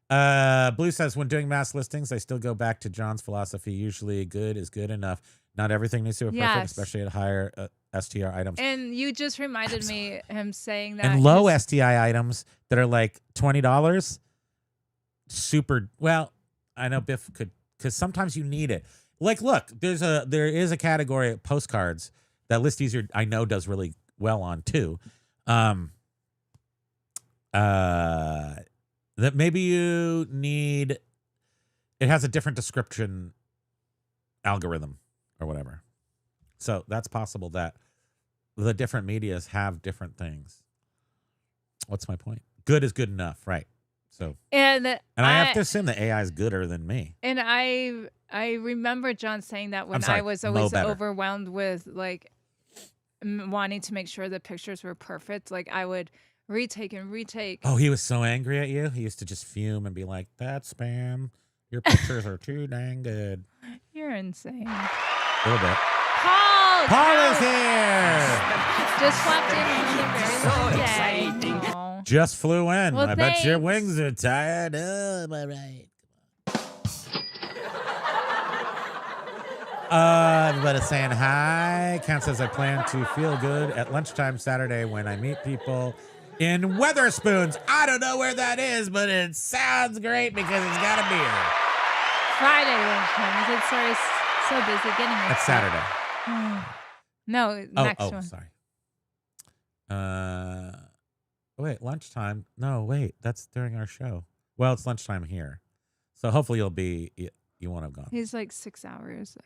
Blue says, when doing mass listings, I still go back to John's philosophy. Usually good is good enough. Not everything needs to be perfect, Yes. especially at higher STR items. And you just reminded me him saying that. And low his- STI items that are like $20, super, well, I know Biff could, because sometimes you need it. Like, look, there is a category of postcards that ListEasier I know does really well on too. That maybe you need, it has a different description algorithm or whatever. So that's possible that the different medias have different things. What's my point? Good is good enough, right? So, And and I have to assume the AI is gooder than me. And I remember John saying that when sorry, I was Mo always better. overwhelmed with like wanting to make sure the pictures were perfect. Like I would retake and retake. Oh, he was so angry at you. He used to just fume and be like, "That's spam. Your pictures are too dang good." You're insane. A little bit. Paul! Paul Cal- is here. Just walked in another very long day. Aw. Just flew in. Well, I bet your thanks. wings are tired. Oh, am I right? Everybody saying hi. Count says I plan to feel good at lunchtime Saturday when I meet people in Weatherspoons. I don't know where that is, but it sounds great because it's got a beer. Friday lunchtime. Is it so busy getting here? That's Saturday. No, next one. Sorry. Wait, lunchtime. No, wait, that's during our show. Well, it's lunchtime here. So hopefully you won't have gone. He's like 6 hours.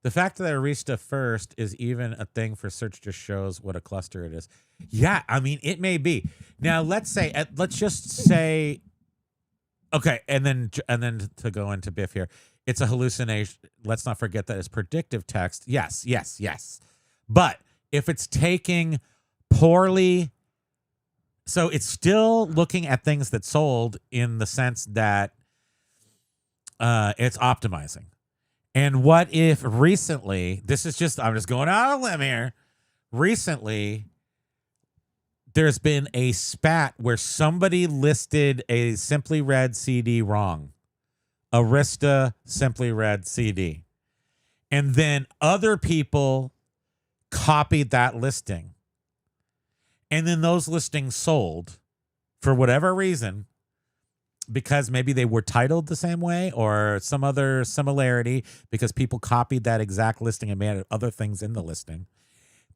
The fact that I reached a first is even a thing for search just shows what a cluster it is. Yeah, I mean, it may be. Now, let's just say, okay, and then to go into Biff here, it's a hallucination. Let's not forget that it's predictive text. Yes. But if it's taking poorly, so it's still looking at things that sold in the sense that it's optimizing. And what if recently, I'm just going out on a limb here. Recently, there's been a spat where somebody listed a Simply Red CD wrong. Arista Simply Red CD. And then other people copied that listing. And then those listings sold for whatever reason, because maybe they were titled the same way or some other similarity, because people copied that exact listing and made other things in the listing.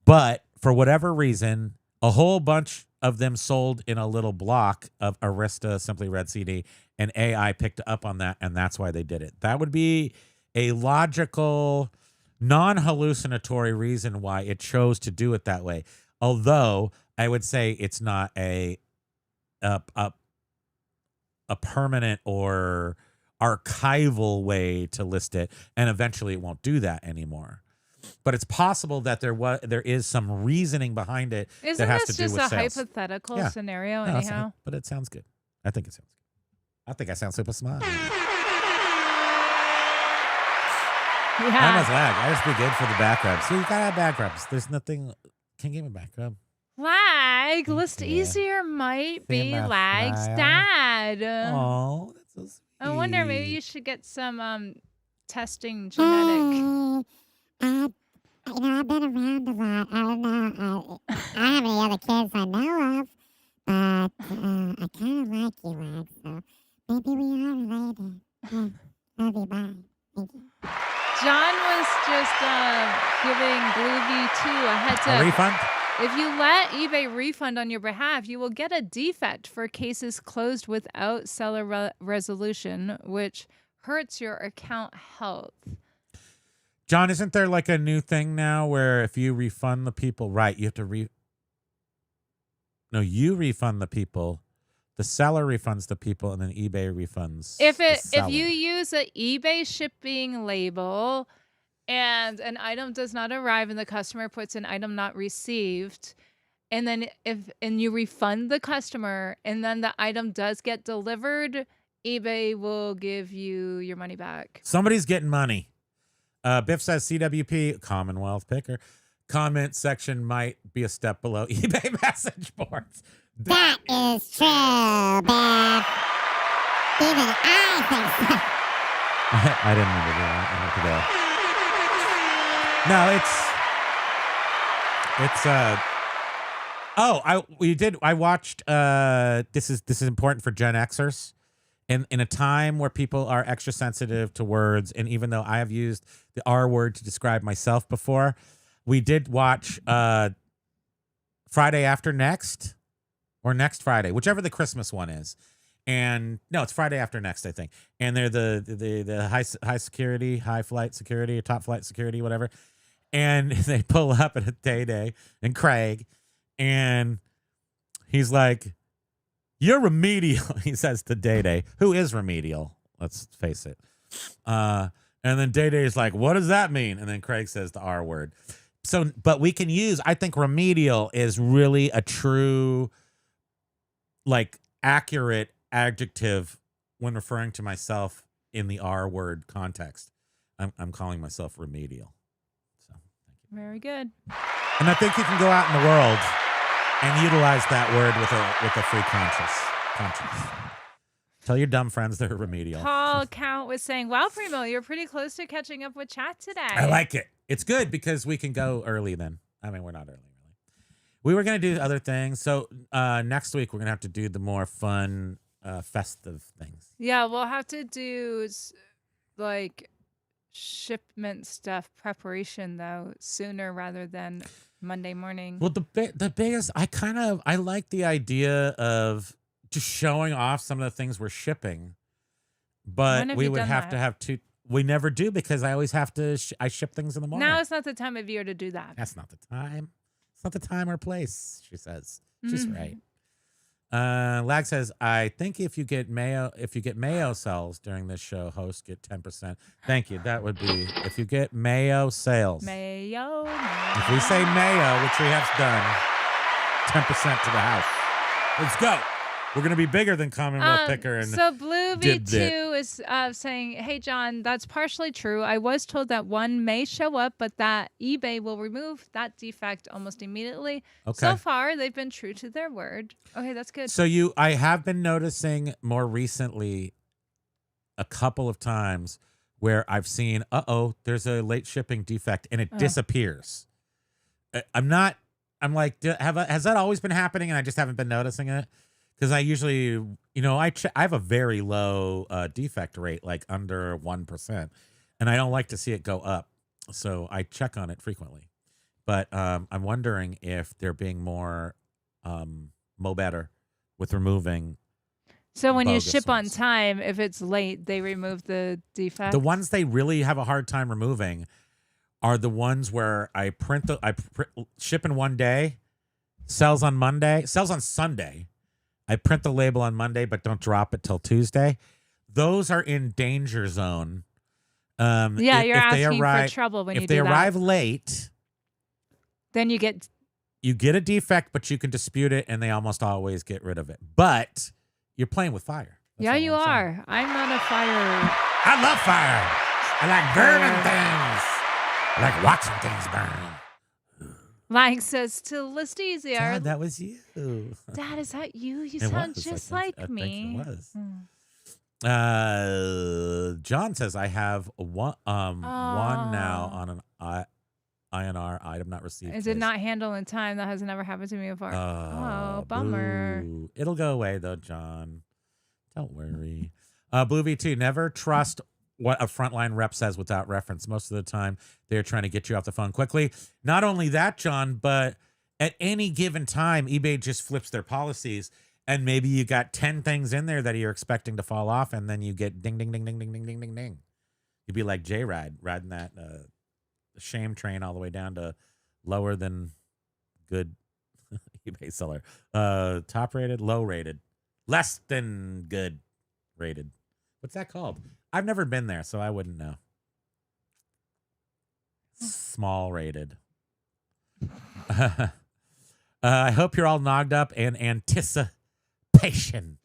But for whatever reason, a whole bunch of them sold in a little block of Arista Simply Red CD, and AI picked up on that, and that's why they did it. That would be a logical, non-hallucinatory reason why it chose to do it that way. Although I would say it's not a permanent or archival way to list it, and eventually it won't do that anymore. But it's possible that there is some reasoning behind it Isn't that has this to do just with a sales. hypothetical Yeah. scenario No, it's anyhow? not, but it sounds good. I think it sounds good. I think I sound super smart. I Yeah. almost lag. I just be good for the back rubs. See, you gotta have back rubs. There's nothing. Can't give me a back rub. Lag. List Yeah. easier might See be my Lag's smile? dad. Oh, that's so sweet. I wonder, maybe you should get some testing genetic. Hey, I've been around a lot. I don't know. I don't have any other kids I know of, but I kind of like you, Lag, so maybe we are related. Yeah, love you, bye. Thank you. John was just giving Bluevy2 a heads A up. refund? If you let eBay refund on your behalf, you will get a defect for cases closed without seller resolution, which hurts your account health. John, isn't there like a new thing now where if you refund the people, right, you have to you refund the people, the seller refunds the people, and then eBay refunds If the seller. you use an eBay shipping label and an item does not arrive and the customer puts an item not received, and then and you refund the customer and then the item does get delivered, eBay will give you your money back. Somebody's getting money. Biff says CWP, Commonwealth Picker, comment section might be a step below eBay message boards. That is true, Beth. Even I think so. I didn't mean to do that. I meant to go. No, I watched this is important for Gen Xers. In a time where people are extra sensitive to words, and even though I have used the R word to describe myself before, we did watch Friday After Next, or Next Friday, whichever the Christmas one is. And no, it's Friday After Next, I think. And they're the high security, high flight security, or top flight security, whatever. And they pull up at a Day and Craig, and he's like, You're remedial, he says to Day Day, who is remedial. Let's face it. And then Day Day is like, what does that mean? And then Craig says the R word. So, but we can use, I think remedial is really a true, like, accurate adjective when referring to myself in the R word context. I'm calling myself remedial. So, thank you. Very good. And I think you can go out in the world and utilize that word with a free conscience. Tell your dumb friends they're remedial. Paul Count was saying, wow, Primo, you're pretty close to catching up with chat today. I like it. It's good because we can go early then. I mean, we're not early, really. We were going to do other things. So next week, we're going to have to do the more fun, festive things. Yeah, we'll have to do like shipment stuff preparation, though, sooner rather than Monday morning. Well, the biggest, I like the idea of just showing off some of the things we're shipping, but we would have to have two. We never do because I always have to. I ship things in the morning. Now it's not the time of year to do that. That's not the time. It's not the time or place. She says. She's right. Lag says, I think if you get mayo sales during this show, hosts get 10%. Thank you. That would be if you get mayo sales. Mayo. If we say mayo, which we have done, 10% to the house. Let's go. We're going to be bigger than Commonwealth Picker. And so Blue V2 is saying, hey, John, that's partially true. I was told that one may show up, but that eBay will remove that defect almost immediately. Okay. So far, they've been true to their word. Okay, that's good. So I have been noticing more recently a couple of times where I've seen, there's a late shipping defect and it disappears. I'm like, has that always been happening and I just haven't been noticing it? Because I usually, I have a very low defect rate, like under 1%, and I don't like to see it go up. So I check on it frequently. But I'm wondering if they're being more better with removing. So when you bogus ship on ones. time, if it's late, they remove the defect? The ones they really have a hard time removing are the ones where I ship in one day, sells on Sunday. I print the label on Monday, but don't drop it till Tuesday. Those are in danger zone. Yeah, you're asking for trouble when you do that. If they arrive late, then you get a defect, but you can dispute it, and they almost always get rid of it. But you're playing with fire. Yeah, you are. I'm not a fire. I love fire. I like burning things. I like watching things burn. Like says to ListEasier. Dad, that was you. Dad, is that you? You It sound was. just I like think me. it was. John says I have one now on an INR item not received. It did not handle in time. That has never happened to me before. Oh, bummer. Boo. It'll go away though, John. Don't worry. Blue V2, never trust what a frontline rep says without reference. Most of the time, they're trying to get you off the phone quickly. Not only that, John, but at any given time, eBay just flips their policies, and maybe you got 10 things in there that you're expecting to fall off, and then you get ding, ding, ding, ding, ding, ding, ding, ding, ding. You'd be like J-Ride, riding that shame train all the way down to lower than good eBay seller. Top rated, low rated, less than good rated. What's that called? I've never been there, so I wouldn't know. Small rated. I hope you're all nogged up in anticipation.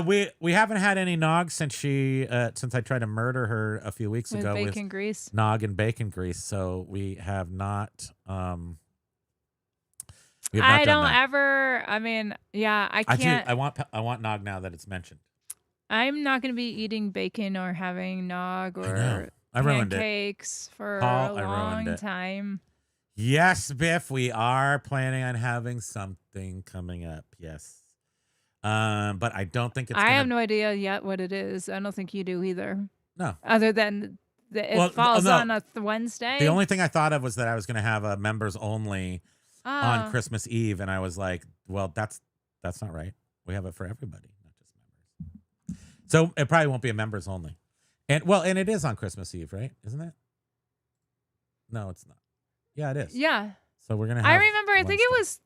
We haven't had any nog since I tried to murder her a few weeks ago with bacon grease. Nog and bacon grease. So we have not. I don't ever. I mean, yeah, I can't. I want nog now that it's mentioned. I'm not going to be eating bacon or having nog or pancakes for a long time. Yes, Biff, we are planning on having something coming up. Yes. But I don't think it's I have no idea yet what it is. I don't think you do either. No. Other than it falls on a Wednesday. The only thing I thought of was that I was going to have a members only on Christmas Eve. And I was like, well, that's not right. We have it for everybody. So it probably won't be a members only. And it is on Christmas Eve, right? Isn't it? No, it's not. Yeah, it is. Yeah. So we're going to have I remember, I think it was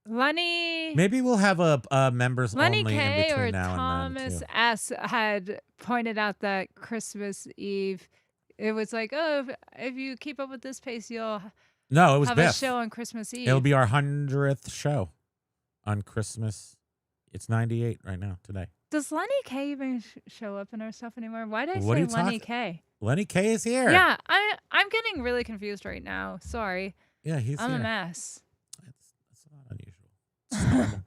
Lenny Maybe we'll have a members Lenny only in K between or now and Thomas then too. S had pointed out that Christmas Eve, it was like, oh, if you keep up with this pace, you'll No, it was have a Biff. show on Christmas Eve. It'll be our 100th show on Christmas. It's 98 right now today. Does Lenny K even show up in our stuff anymore? Why did I What are say you Lenny talking- K? Lenny K is here. Yeah, I'm getting really confused right now. Sorry, Yeah, he's I'm here. a mess. That's not unusual. It's normal.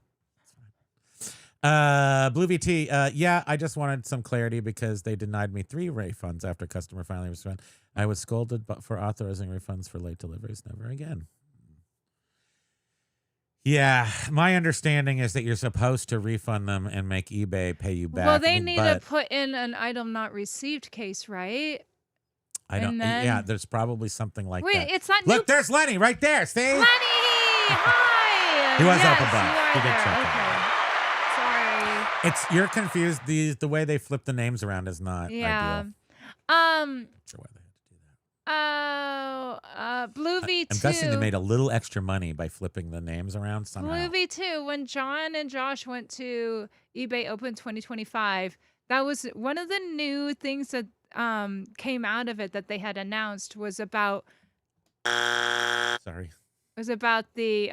It's fine. Blue VT. Yeah, I just wanted some clarity because they denied me 3 refunds after customer finally responded. I was scolded for authorizing refunds for late deliveries. Never again. Yeah, my understanding is that you're supposed to refund them and make eBay pay you back. Well, they I mean, need but to put in an item not received case, right? I don't. and then- Yeah, there's probably something like Wait, that. it's not Look, new. there's Lenny right there. See? Lenny, hi. He was up Yes, above. you are He did there. check Okay. Sorry. You're confused. The way they flip the names around is not Yeah. ideal. Not sure why they had to do that. Blue V2. I'm guessing they made a little extra money by flipping the names around somehow. Blue V2, when John and Josh went to eBay Open 2025, that was one of the new things that came out of it that they had announced was about Sorry. the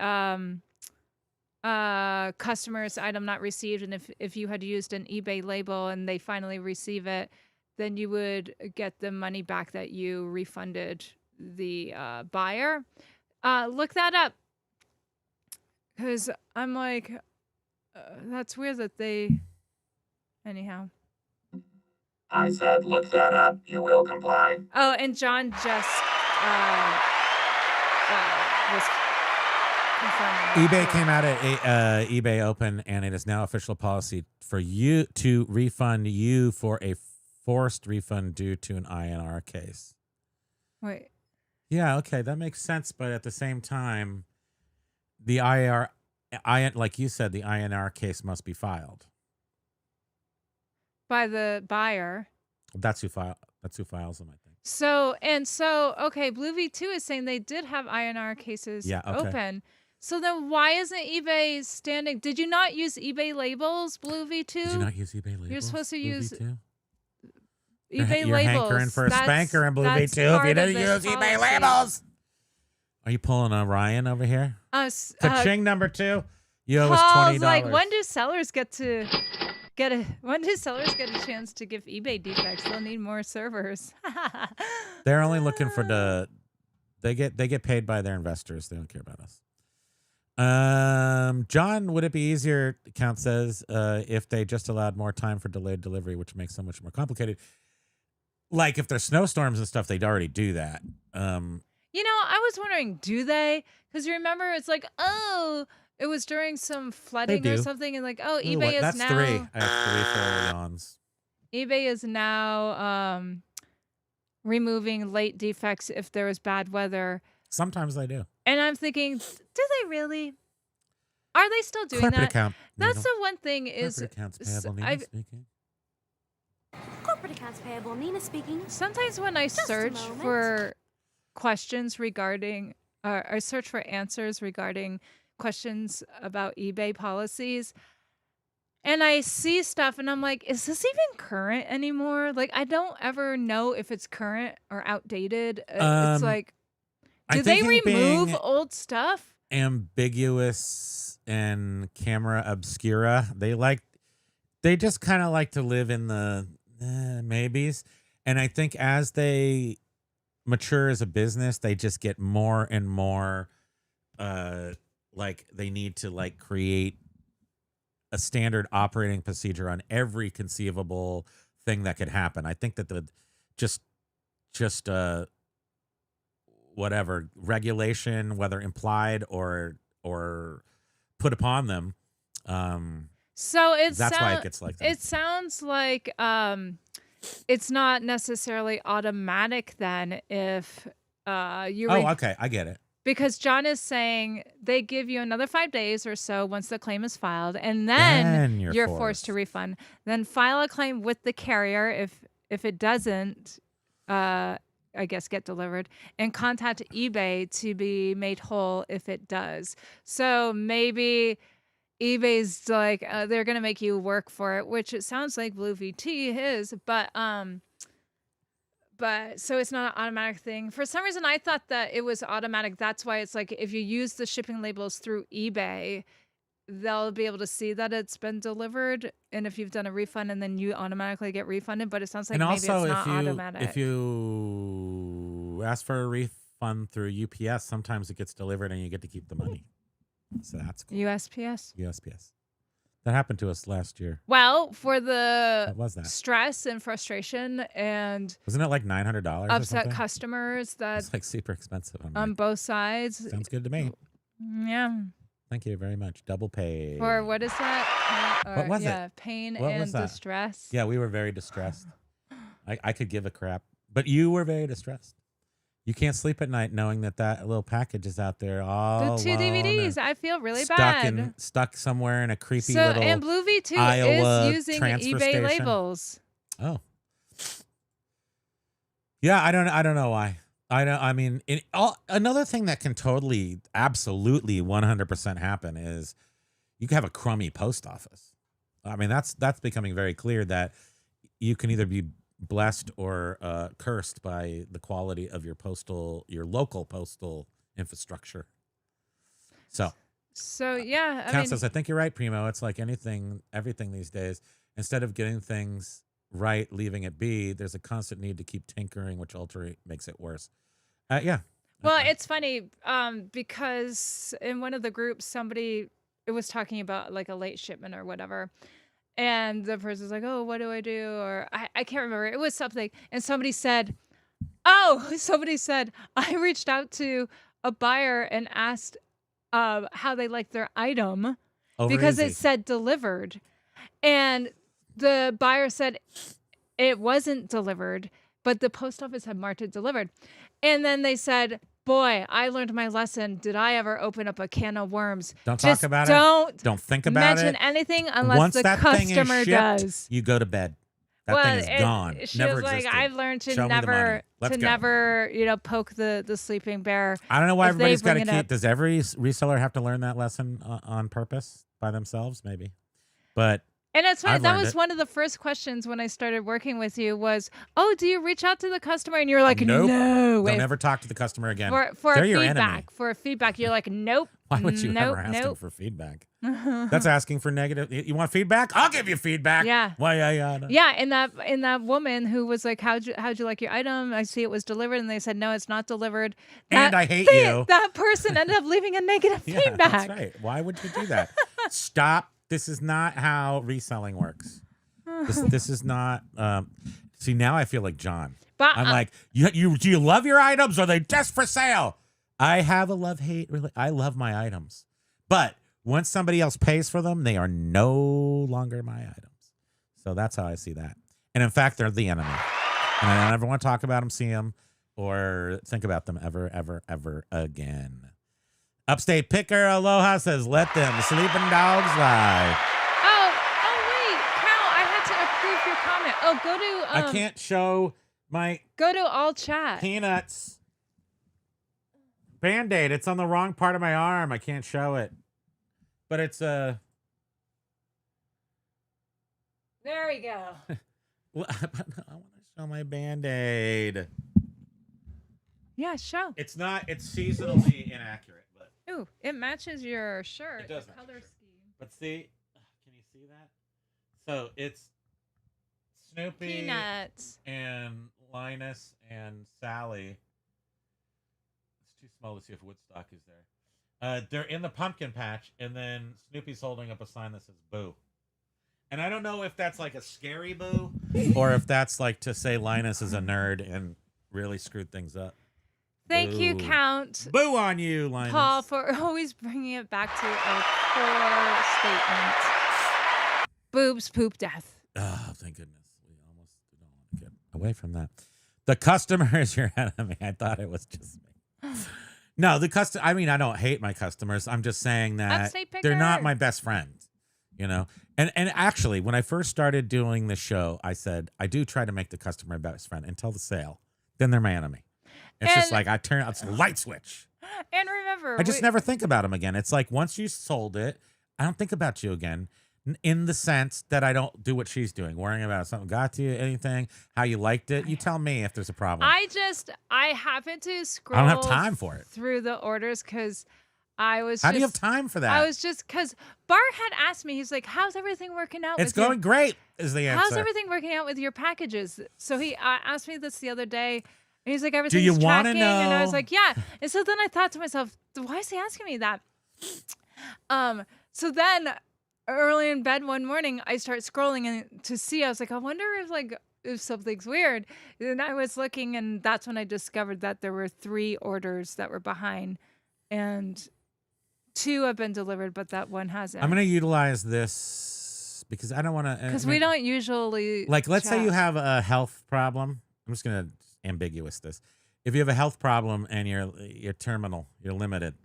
customer's item not received, and if you had used an eBay label and they finally receive it, then you would get the money back that you refunded the buyer. Look that up, because I'm like, that's weird that they. Anyhow. I said, look that up. You will comply. Oh, and John just was confirming. eBay came out at eBay Open, and it is now official policy for you to refund you for a forced refund due to an INR case. Wait. Yeah, okay, that makes sense. But at the same time, the like you said, the INR case must be filed. By the buyer. That's who files them, I think. So, okay, Blue V2 is saying they did have INR cases open. So then why isn't eBay standing? Did you not use eBay labels, Blue V2? Did you not use eBay labels? You're supposed to Blue use V2? eBay You're labels. hankering for a spanker in Blue V2 if you didn't use eBay labels. Are you pulling a Ryan over here? Ka-ching number 2. You owe us $20. Like, when do sellers get a chance to give eBay defects? They'll need more servers. They're only looking for they get paid by their investors. They don't care about us. John, would it be easier, Count says, if they just allowed more time for delayed delivery, which makes so much more complicated? Like if there's snowstorms and stuff, they'd already do that. I was wondering, do they? Because you remember, it's like, oh, it was during some flooding or something, and like, oh, eBay is that's now 3. I have 3 full yawns. eBay is now removing late defects if there was bad weather. Sometimes they do. And I'm thinking, do they really? Are they still doing Corporate that? account. That's the one thing is. Corporate accounts payable. Nina I've- speaking. Corporate accounts payable. Nina speaking. Sometimes when I Just a search moment. for questions regarding, or I search for answers regarding questions about eBay policies, and I see stuff and I'm like, is this even current anymore? Like, I don't ever know if it's current or outdated. It's like, do they remove old stuff? Ambiguous and camera obscura. They just kind of like to live in the maybes. And I think as they mature as a business, they just get more and more like they need to like create a standard operating procedure on every conceivable thing that could happen. I think that the just whatever regulation, whether implied or put upon them, So that's why it gets like that. It sounds like it's not necessarily automatic then if you okay, I get it. because John is saying they give you another 5 days or so once the claim is filed, and then you're forced to refund. Then file a claim with the carrier if it doesn't I guess, get delivered, and contact eBay to be made whole if it does. So maybe eBay's like they're gonna make you work for it, which it sounds like Blue VT is, but so it's not an automatic thing. For some reason, I thought that it was automatic. That's why it's like if you use the shipping labels through eBay, they'll be able to see that it's been delivered, and if you've done a refund, and then you automatically get refunded. But it sounds like And maybe also, it's not if automatic. you ask for a refund through UPS, sometimes it gets delivered and you get to keep the money. So that's cool. USPS. USPS. That happened to us last year. Well, for the What was that? stress and frustration and Wasn't it like $900 or upset something? customers that It's like super expensive. I'm on like, both sides, sounds good to me. yeah. Thank you very much. Double pay. For what is that? What was it? Yeah, pain What and was that? distress. Yeah, we were very distressed. I could give a crap, but you were very distressed. You can't sleep at night knowing that little package is out there all The 2 alone DVDs. and I feel really bad. stuck somewhere in a creepy So little and Blue V2 Iowa is using transfer eBay station. labels. Oh. Yeah, I don't know why. I mean, another thing that can totally, absolutely 100% happen is you can have a crummy post office. I mean, that's becoming very clear that you can either be blessed or cursed by the quality of your local postal infrastructure. So Yeah, I Count mean, says, I think you're right, Primo. It's like everything these days. Instead of getting things right, leaving it be, there's a constant need to keep tinkering, which ultimately makes it worse. Yeah. well, it's funny because in one of the groups, somebody it was talking about like a late shipment or whatever. And the person's like, oh, what do I do? Or I can't remember. It was something. And somebody said, I reached out to a buyer and asked how they liked their item because Easy. it said delivered. And the buyer said it wasn't delivered, but the post office had marked it delivered. And then they said, boy, I learned my lesson. Did I ever open up a can of worms? Don't Just talk about don't it. Don't think about mention it. anything unless Once the that thing is customer shipped, does. you go to bed. That thing is gone. She Never was like, existed. I've learned to Show me the money. never, Let's go. poke the sleeping bear. I don't know why if they everybody's got to bring it keep. up. Does every reseller have to learn that lesson on purpose by themselves? Maybe. But And it's funny. I've That learned was it. one of the first questions when I started working with you was, oh, do you reach out to the customer? And you're like, Nope. no. Don't ever talk to the customer again. For They're your enemy. feedback. For feedback. You're like, nope. Why would you nope, ever ask them nope. for feedback? That's asking for negative. You want feedback? I'll give you feedback. Yeah. Why? Yeah. Yeah, and that woman who was like, how'd you like your item? I see it was delivered, and they said no, it's not delivered. And I hate you. That person ended up leaving a negative Yeah, feedback. that's right. Why would you do that? Stop. This is not how reselling works. This is not. See, now I feel like John. But I'm like, do you love your items? Or are they just for sale? I have a love-hate. I love my items, but once somebody else pays for them, they are no longer my items. So that's how I see that. And in fact, they're the enemy. And I don't ever want to talk about them, see them, or think about them ever, ever, ever again. Upstate Picker Aloha says, let them sleeping dogs lie. oh wait, Cal, I had to approve your comment. Oh, go to I can't show my go to all chat. peanuts. Band-Aid. It's on the wrong part of my arm. I can't show it. But it's There we go. Well, I want to show my Band-Aid. Yeah, show. It's seasonally inaccurate, but Ooh, it matches your shirt. It does the match color your shirt. scheme. can you see that? So it's Snoopy Peanuts. and Linus and Sally. It's too small to see if Woodstock is there. They're in the pumpkin patch, and then Snoopy's holding up a sign that says boo. And I don't know if that's like a scary boo or if that's like to say Linus is a nerd and really screwed things up. Thank you, Boo. Count Boo on you, Linus. Paul, for always bringing it back to a core statement. Boobs, poop, death. Oh, thank goodness. We almost don't want to get away from that. The customer is your enemy. I thought it was just me. No, I mean, I don't hate my customers. I'm just saying that Upstate they're not Picker. my best friends, you know? And actually, when I first started doing the show, I said, I do try to make the customer my best friend until the sale. Then they're my enemy. It's just And- like it's a light switch. And remember, I just never think about them again. It's like once you sold it, I don't think about you again. In the sense that I don't do what she's doing, worrying about something got to you, anything, how you liked it. You tell me if there's a problem. I happen to scroll. I don't have time for it. Through the orders because I was. How do you have time for that? I was just because Bart had asked me. He's like, "How's everything working out?" It's with going great. Is the answer? How's everything working out with your packages? So he asked me this the other day. And he's like, "Everything's you wanna tracking," and I was know? like, "Yeah." And so then I thought to myself, "Why is he asking me that?" So then early in bed one morning, I start scrolling and to see. I was like, "I wonder if something's weird." And I was looking, and that's when I discovered that there were 3 orders that were behind, and 2 have been delivered, but that one hasn't. I'm going to utilize this because I don't want to. Because we don't usually Let's say you chat. have a health problem. I'm just going to ambiguous this. If you have a health problem and you're terminal, you're limited,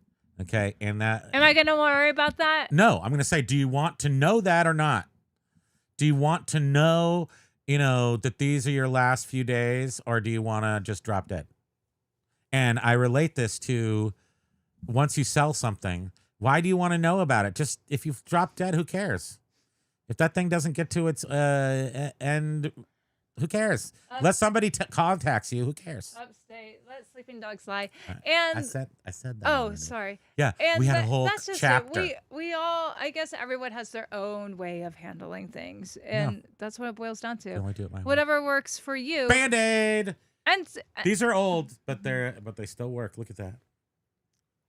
okay, and that. Am I gonna worry about that? No, I'm going to say, do you want to know that or not? Do you want to know, that these are your last few days, or do you want to just drop dead? And I relate this to once you sell something, why do you want to know about it? Just if you've dropped dead, who cares? If that thing doesn't get to its end, who cares? Let somebody contacts you. Who cares? Upstate, let sleeping dogs lie. I And said that. oh, already. sorry. Yeah, And we had a whole that's just chapter. it. We all, I guess, everyone has their own way of handling things, and that's what it boils down I to. only do it my way. Whatever works for you. Band-Aid. And These are old, but they still work. Look at that.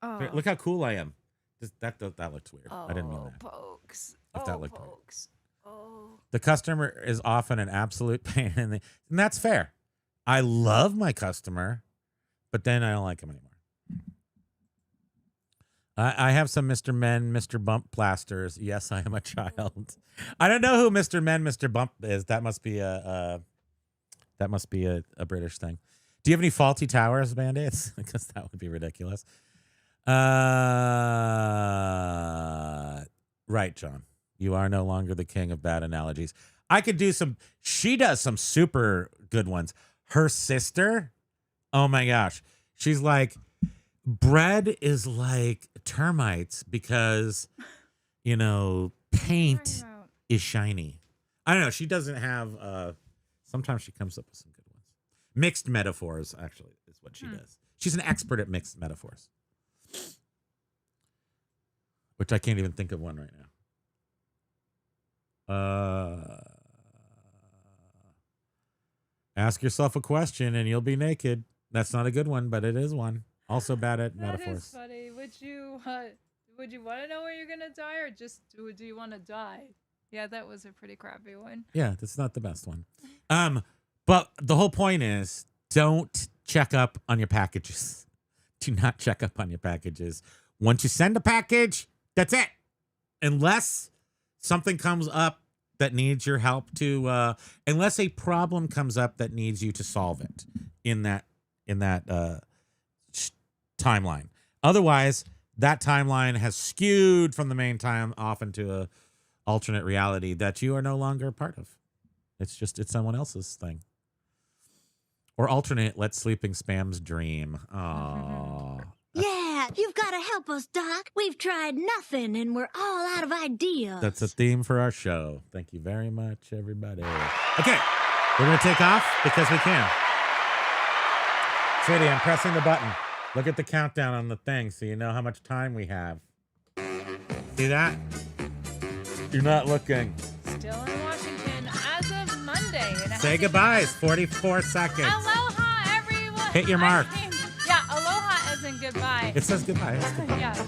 oh, Look how cool I am. That looks weird. I didn't mean oh, that. pokes. If that looked weird. pokes. Oh. The customer is often an absolute pain, and that's fair. I love my customer, but then I don't like him anymore. I have some Mr. Men, Mr. Bump plasters. Yes, I am a child. I don't know who Mr. Men, Mr. Bump is. That must be a British thing. Do you have any faulty towers, Band-Aids? Because that would be ridiculous. Right, John. You are no longer the king of bad analogies. I could do some. She does some super good ones. Her sister, oh my gosh. She's like, bread is like termites because, paint is shiny. I don't know. She doesn't have, sometimes she comes up with some good ones. Mixed metaphors, actually, is what she does. She's an expert at mixed metaphors, which I can't even think of one right now. Ask yourself a question and you'll be naked. That's not a good one, but it is one. Also bad at That metaphors. is funny. Would you want to know where you're gonna die, or just do you want to die? Yeah, that was a pretty crappy one. Yeah, that's not the best one. But the whole point is don't check up on your packages. Do not check up on your packages. Once you send a package, that's it. Unless something comes up that needs your help unless a problem comes up that needs you to solve it in that timeline. Otherwise, that timeline has skewed from the main time off into a alternate reality that you are no longer a part of. It's someone else's thing. Or alternate let sleeping spam's dream. Aww. Yeah, you've got to help us, Doc. We've tried nothing and we're all out of ideas. That's a theme for our show. Thank you very much, everybody. Okay, we're going to take off because we can. Sadie, I'm pressing the button. Look at the countdown on the thing so you know how much time we have. See that? You're not looking. Still in Washington as of Monday. And it Say hasn't goodbyes. 44 seconds. been- Aloha, everyone. Hit your mark. Yeah, aloha as in goodbye. It says goodbye. It's goodbye. Yes.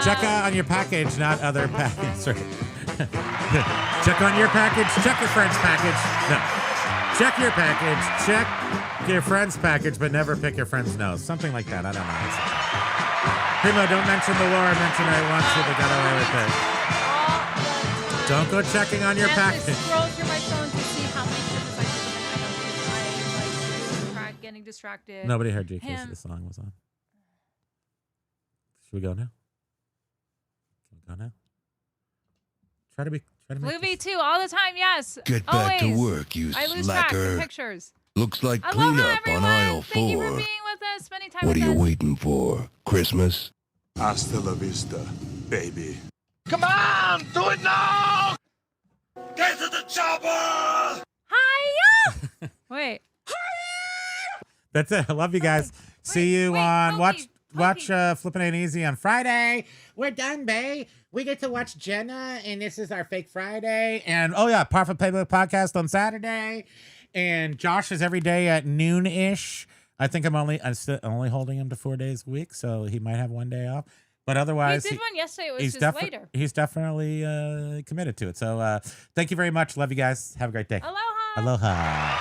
Check on your package, not other package. Sorry. Check on your package. Check your friend's package. No. Check your package. Check your friend's package, but never pick your friend's nose. Something like that. I don't know. Primo, don't mention the war. I mentioned it once. So they got away with it. Don't go checking on your I package. scroll through my phone to see how many shipments I did. I'm getting distracted. Nobody heard you because Him. the song was on. Should we go now? Can we go now? Try to make Blue this- V2 all the time, yes. Get back to Always. work, you I lose track in slacker. pictures. Looks like Aloha, cleanup everyone. on aisle Thank you for 4. being with us, spending time What are with you us. waiting for? Christmas? Hasta la vista, baby. Come on, do it now! Get to the chopper! Hiya! Wait. That's it. I love you guys. See you wait, on Toby, watch Flippin' Ain't Easy on Friday. We're done, babe. We get to watch Jenna, and this is our fake Friday. And oh yeah, Powerful Playbook podcast on Saturday. And Josh is every day at noon-ish. I think I'm still only holding him to 4 days a week, so he might have one day off. But otherwise, We did one yesterday. It was just later. He's definitely committed to it. So thank you very much. Love you guys. Have a great day. Aloha. Aloha.